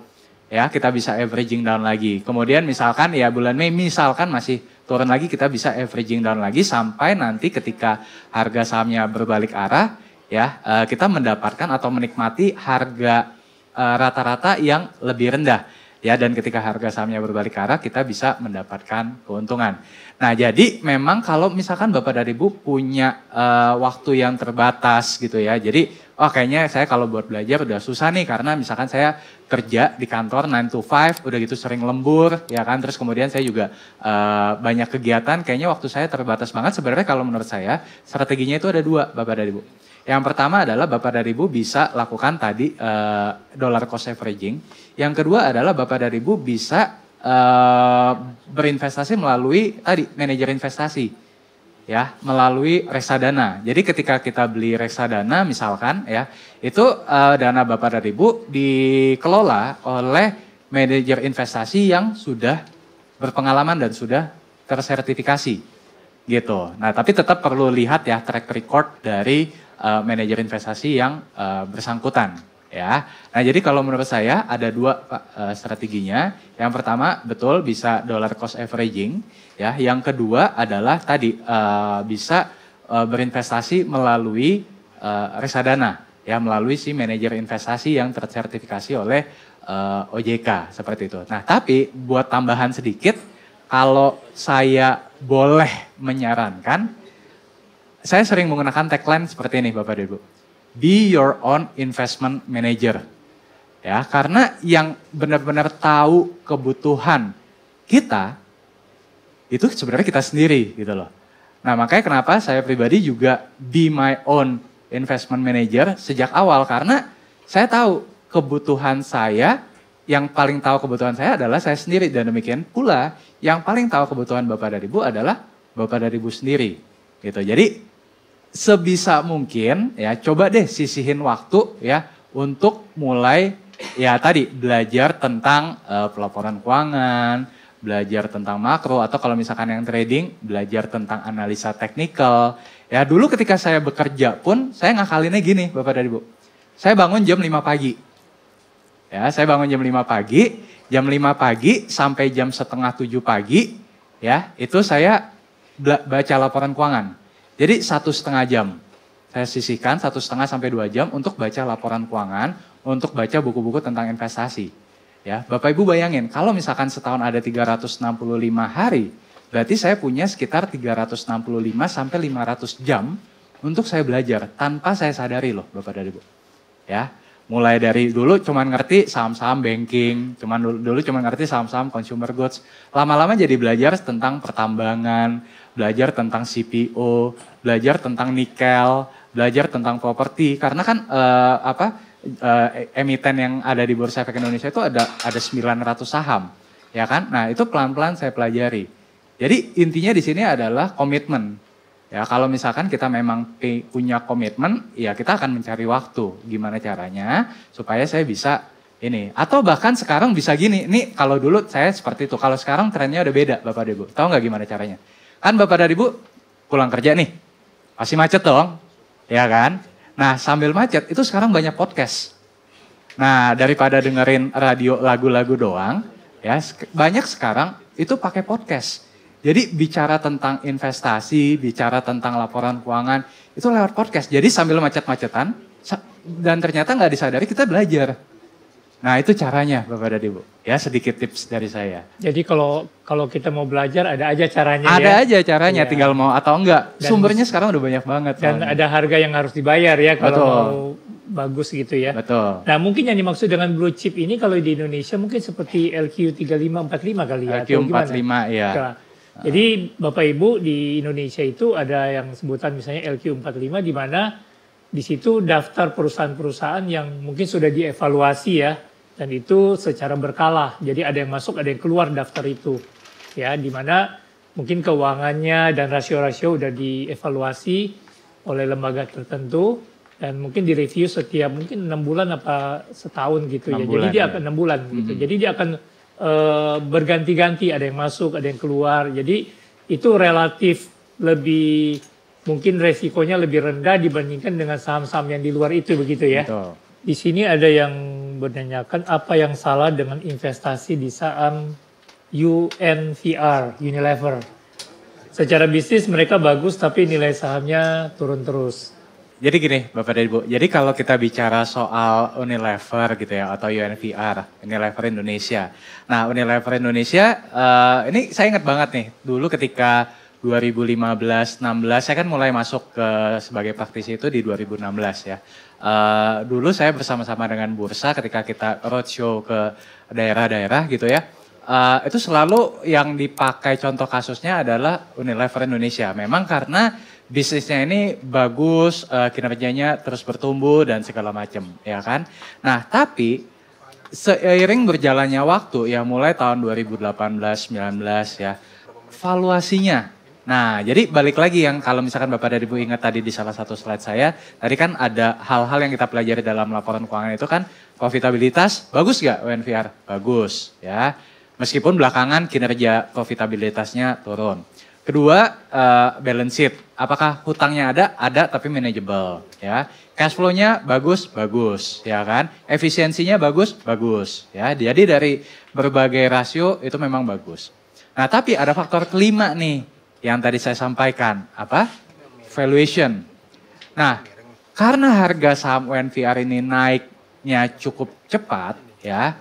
ya kita bisa averaging down lagi. Kemudian misalkan ya bulan Mei misalkan masih turun lagi, kita bisa averaging down lagi sampai nanti ketika harga sahamnya berbalik arah, ya kita mendapatkan atau menikmati harga rata-rata yang lebih rendah. Ya, dan ketika harga sahamnya berbalik arah, kita bisa mendapatkan keuntungan. Nah, jadi memang kalau misalkan Bapak dan Ibu punya waktu yang terbatas gitu ya. Jadi, kayaknya saya kalau buat belajar udah susah nih karena misalkan saya kerja di kantor 9 to 5, udah gitu sering lembur, ya kan. Terus kemudian saya juga banyak kegiatan, kayaknya waktu saya terbatas banget. Sebenarnya kalau menurut saya, strateginya itu ada 2, Bapak dan Ibu. Yang pertama adalah Bapak dan Ibu bisa lakukan tadi dollar cost averaging. Yang kedua adalah Bapak dan Ibu bisa berinvestasi melalui tadi manajer investasi, ya, melalui reksadana. Jadi ketika kita beli reksadana misalkan, ya, itu dana Bapak dan Ibu dikelola oleh manajer investasi yang sudah berpengalaman dan sudah tersertifikasi, gitu. Nah, tapi tetap perlu lihat ya track record dari manajer investasi yang bersangkutan, ya. Nah, jadi kalau menurut saya ada 2 strateginya. Yang pertama betul bisa dollar cost averaging, ya. Yang kedua adalah tadi bisa berinvestasi melalui reksadana, ya, melalui si manajer investasi yang tersertifikasi oleh OJK seperti itu. Nah, tapi buat tambahan sedikit, kalau saya boleh menyarankan, saya sering menggunakan tagline seperti ini Bapak dan Ibu. Be your own investment manager. Ya, karena yang benar-benar tahu kebutuhan kita, itu sebenarnya kita sendiri gitu loh. Nah, makanya kenapa saya pribadi juga be my own investment manager sejak awal. Karena saya tahu kebutuhan saya, yang paling tahu kebutuhan saya adalah saya sendiri. Dan demikian pula yang paling tahu kebutuhan Bapak dan Ibu adalah Bapak dan Ibu sendiri. Gitu. Jadi sebisa mungkin ya coba deh sisihin waktu ya untuk mulai ya tadi belajar tentang pelaporan keuangan, belajar tentang makro, atau kalau misalkan yang trading belajar tentang analisa teknikal. Ya dulu ketika saya bekerja pun saya ngakalinnya gini Bapak dan Ibu. Saya bangun jam 5 pagi. Ya, saya bangun jam 5 pagi, jam 5 pagi sampai jam setengah 7 pagi ya, itu saya baca laporan keuangan. Jadi 1,5 jam, saya sisihkan 1,5 sampai 2 jam untuk baca laporan keuangan, untuk baca buku-buku tentang investasi. Ya, Bapak Ibu bayangin, kalau misalkan setahun ada 365 hari, berarti saya punya sekitar 365 sampai 500 jam untuk saya belajar tanpa saya sadari loh Bapak dan Ibu. Ya, mulai dari dulu cuman ngerti saham-saham banking, dulu cuman ngerti saham-saham consumer goods, lama-lama jadi belajar tentang pertambangan, belajar tentang CPO, belajar tentang nikel, belajar tentang properti. Karena kan emiten yang ada di Bursa Efek Indonesia itu ada 900 saham, ya kan? Nah, itu pelan-pelan saya pelajari. Jadi intinya di sini adalah komitmen. Ya, kalau misalkan kita memang punya komitmen, ya kita akan mencari waktu. Gimana caranya supaya saya bisa ini. Atau bahkan sekarang bisa gini, nih kalau dulu saya seperti itu, kalau sekarang trennya udah beda Bapak dan Ibu. Tahu nggak gimana caranya? Kan Bapak dan Ibu pulang kerja nih, pasti macet dong, ya kan? Nah sambil macet itu sekarang banyak podcast. Nah daripada dengerin radio lagu-lagu doang, ya banyak sekarang itu pakai podcast. Jadi bicara tentang investasi, bicara tentang laporan keuangan, itu lewat podcast. Jadi sambil macet-macetan, dan ternyata nggak disadari kita belajar. Nah itu caranya Bapak dan Ibu. Ya sedikit tips dari saya. Jadi kalau kita mau belajar ada aja caranya ada ya. Aja caranya, ya. Tinggal mau atau enggak. Dan sumbernya sekarang udah banyak banget. Dan ada harga yang harus dibayar ya kalau Betul. mau bagus gitu ya. Betul. Nah mungkin yang dimaksud dengan blue chip ini kalau di Indonesia mungkin seperti LQ3545 kali ya. LQ45 ya. Nah, jadi Bapak Ibu di Indonesia itu ada yang sebutan misalnya LQ45 di mana di situ daftar perusahaan-perusahaan yang mungkin sudah dievaluasi ya. Dan itu secara berkala, jadi ada yang masuk, ada yang keluar daftar itu. Ya, di mana mungkin keuangannya dan rasio-rasio udah dievaluasi oleh lembaga tertentu dan mungkin direview setiap mungkin 6 bulan apa setahun gitu ya. Jadi dia akan 6 bulan gitu. Jadi dia akan berganti-ganti, ada yang masuk, ada yang keluar. Jadi itu relatif lebih mungkin resikonya lebih rendah dibandingkan dengan saham-saham yang di luar itu begitu ya. Betul. Di sini ada yang menanyakan apa yang salah dengan investasi di saham UNVR, Unilever. Secara bisnis mereka bagus tapi nilai sahamnya turun terus. Jadi gini Bapak dan Ibu, jadi kalau kita bicara soal Unilever gitu ya atau UNVR, Unilever Indonesia. Nah Unilever Indonesia ini saya ingat banget nih dulu ketika 2015-16 saya kan mulai masuk ke sebagai praktisi itu di 2016 ya. Dulu saya bersama-sama dengan bursa ketika kita roadshow ke daerah-daerah gitu ya. Itu selalu yang dipakai contoh kasusnya adalah Unilever Indonesia. Memang karena bisnisnya ini bagus, kinerjanya terus bertumbuh dan segala macam, ya kan. Nah tapi seiring berjalannya waktu ya mulai tahun 2018-19 ya, valuasinya. Nah jadi balik lagi yang kalau misalkan Bapak dan Ibu ingat tadi di salah satu slide saya, tadi kan ada hal-hal yang kita pelajari dalam laporan keuangan itu kan profitabilitas, bagus gak UNVR? Bagus ya. Meskipun belakangan kinerja profitabilitasnya turun. Kedua, balance sheet. Apakah hutangnya ada? Ada tapi manageable. Ya. Cash flow-nya bagus, bagus. Ya kan? Efisiensinya bagus, bagus. Ya. Jadi dari berbagai rasio itu memang bagus. Nah tapi ada faktor kelima nih yang tadi saya sampaikan. Apa? Valuation. Nah karena harga saham UNVR ini naiknya cukup cepat ya.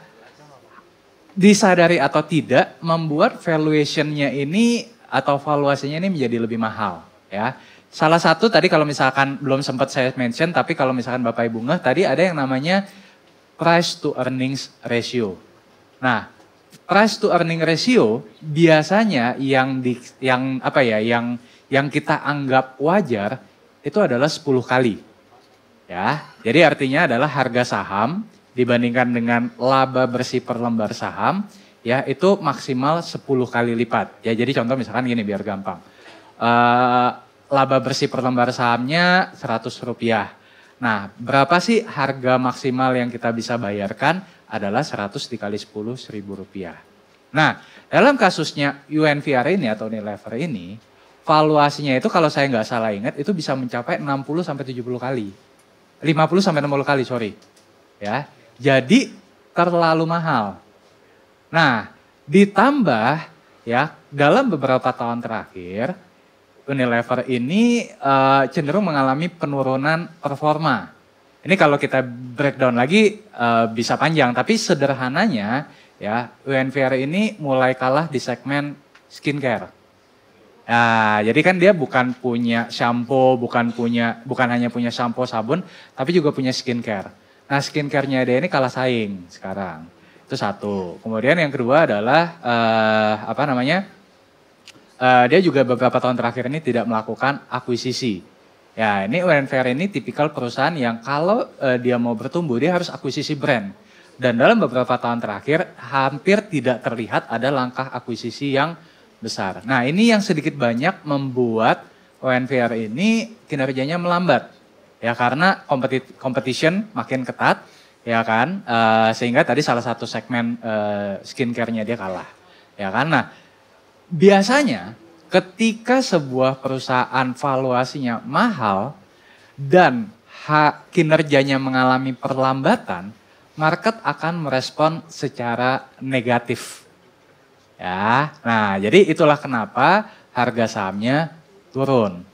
Disadari atau tidak membuat valuation-nya ini atau valuasinya ini menjadi lebih mahal ya. Salah satu tadi kalau misalkan belum sempat saya mention tapi kalau misalkan Bapak Ibu ngeh tadi ada yang namanya price to earnings ratio. Nah, price to earning ratio biasanya yang kita anggap wajar itu adalah 10 kali. Ya. Jadi artinya adalah harga saham dibandingkan dengan laba bersih per lembar saham, ya itu maksimal 10 kali lipat. Ya jadi contoh misalkan gini biar gampang. Laba bersih per lembar sahamnya Rp100. Nah berapa sih harga maksimal yang kita bisa bayarkan? Adalah 100 dikali 10 Rp1.000. Nah dalam kasusnya UNVR ini atau Unilever ini, valuasinya itu kalau saya nggak salah ingat itu bisa mencapai 60-70 kali. 50-60 kali, sorry. Ya. Jadi terlalu mahal. Nah, ditambah ya dalam beberapa tahun terakhir Unilever ini cenderung mengalami penurunan performa. Ini kalau kita breakdown lagi bisa panjang, tapi sederhananya ya UNVR ini mulai kalah di segmen skincare. Nah, jadi kan dia bukan punya shampoo, bukan hanya punya shampoo sabun, tapi juga punya skincare. Nah skincare-nya dia ini kalah saing sekarang. Itu satu. Kemudian yang kedua adalah dia juga beberapa tahun terakhir ini tidak melakukan akuisisi. Ya ini UNVR ini tipikal perusahaan yang kalau dia mau bertumbuh dia harus akuisisi brand. Dan dalam beberapa tahun terakhir hampir tidak terlihat ada langkah akuisisi yang besar. Nah ini yang sedikit banyak membuat UNVR ini kinerjanya melambat. Ya karena competition makin ketat, ya kan, sehingga tadi salah satu segmen skincare-nya dia kalah, ya kan. Nah, biasanya ketika sebuah perusahaan valuasinya mahal dan kinerjanya mengalami perlambatan, market akan merespon secara negatif, ya. Nah, jadi itulah kenapa harga sahamnya turun.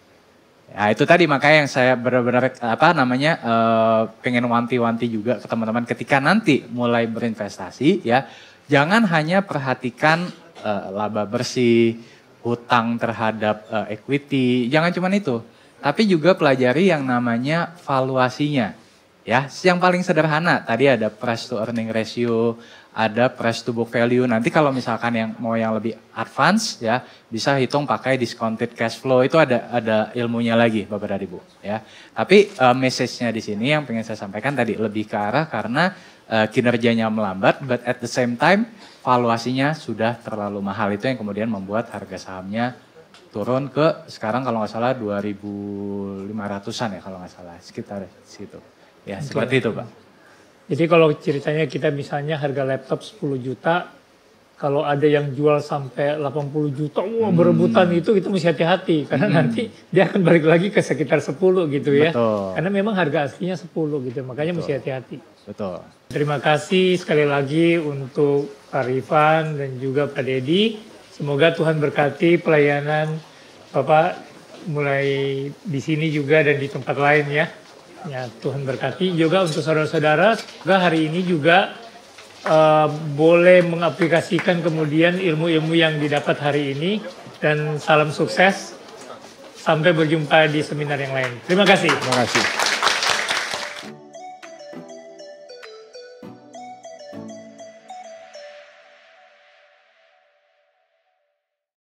Ya itu tadi makanya yang saya benar-benar pengen wanti-wanti juga ke teman-teman ketika nanti mulai berinvestasi ya jangan hanya perhatikan laba bersih, hutang terhadap equity, jangan cuma itu, tapi juga pelajari yang namanya valuasinya. Ya, yang paling sederhana tadi ada price to earning ratio, ada price to book value. Nanti kalau misalkan yang mau yang lebih advance ya, bisa hitung pakai discounted cash flow. Itu ada ilmunya lagi Bapak dan Ibu ya. Tapi message-nya di sini yang pengen saya sampaikan tadi lebih ke arah karena kinerjanya melambat, but at the same time valuasinya sudah terlalu mahal. Itu yang kemudian membuat harga sahamnya turun ke sekarang kalau nggak salah 2.500-an ya kalau nggak salah, sekitar situ. Ya seperti itu Pak. Jadi kalau ceritanya kita misalnya harga laptop 10 juta, kalau ada yang jual sampai 80 juta, wah berebutan itu kita mesti hati-hati. Karena nanti dia akan balik lagi ke sekitar 10 gitu ya. Betul. Karena memang harga aslinya 10 gitu, makanya mesti hati-hati. Betul. Terima kasih sekali lagi untuk Pak Rifan dan juga Pak Dedi. Semoga Tuhan berkati pelayanan Bapak mulai di sini juga dan di tempat lain ya. Ya, Tuhan berkati juga untuk saudara-saudara. Semoga hari ini juga boleh mengaplikasikan kemudian ilmu-ilmu yang didapat hari ini. Dan salam sukses. Sampai berjumpa di seminar yang lain. Terima kasih. Terima kasih.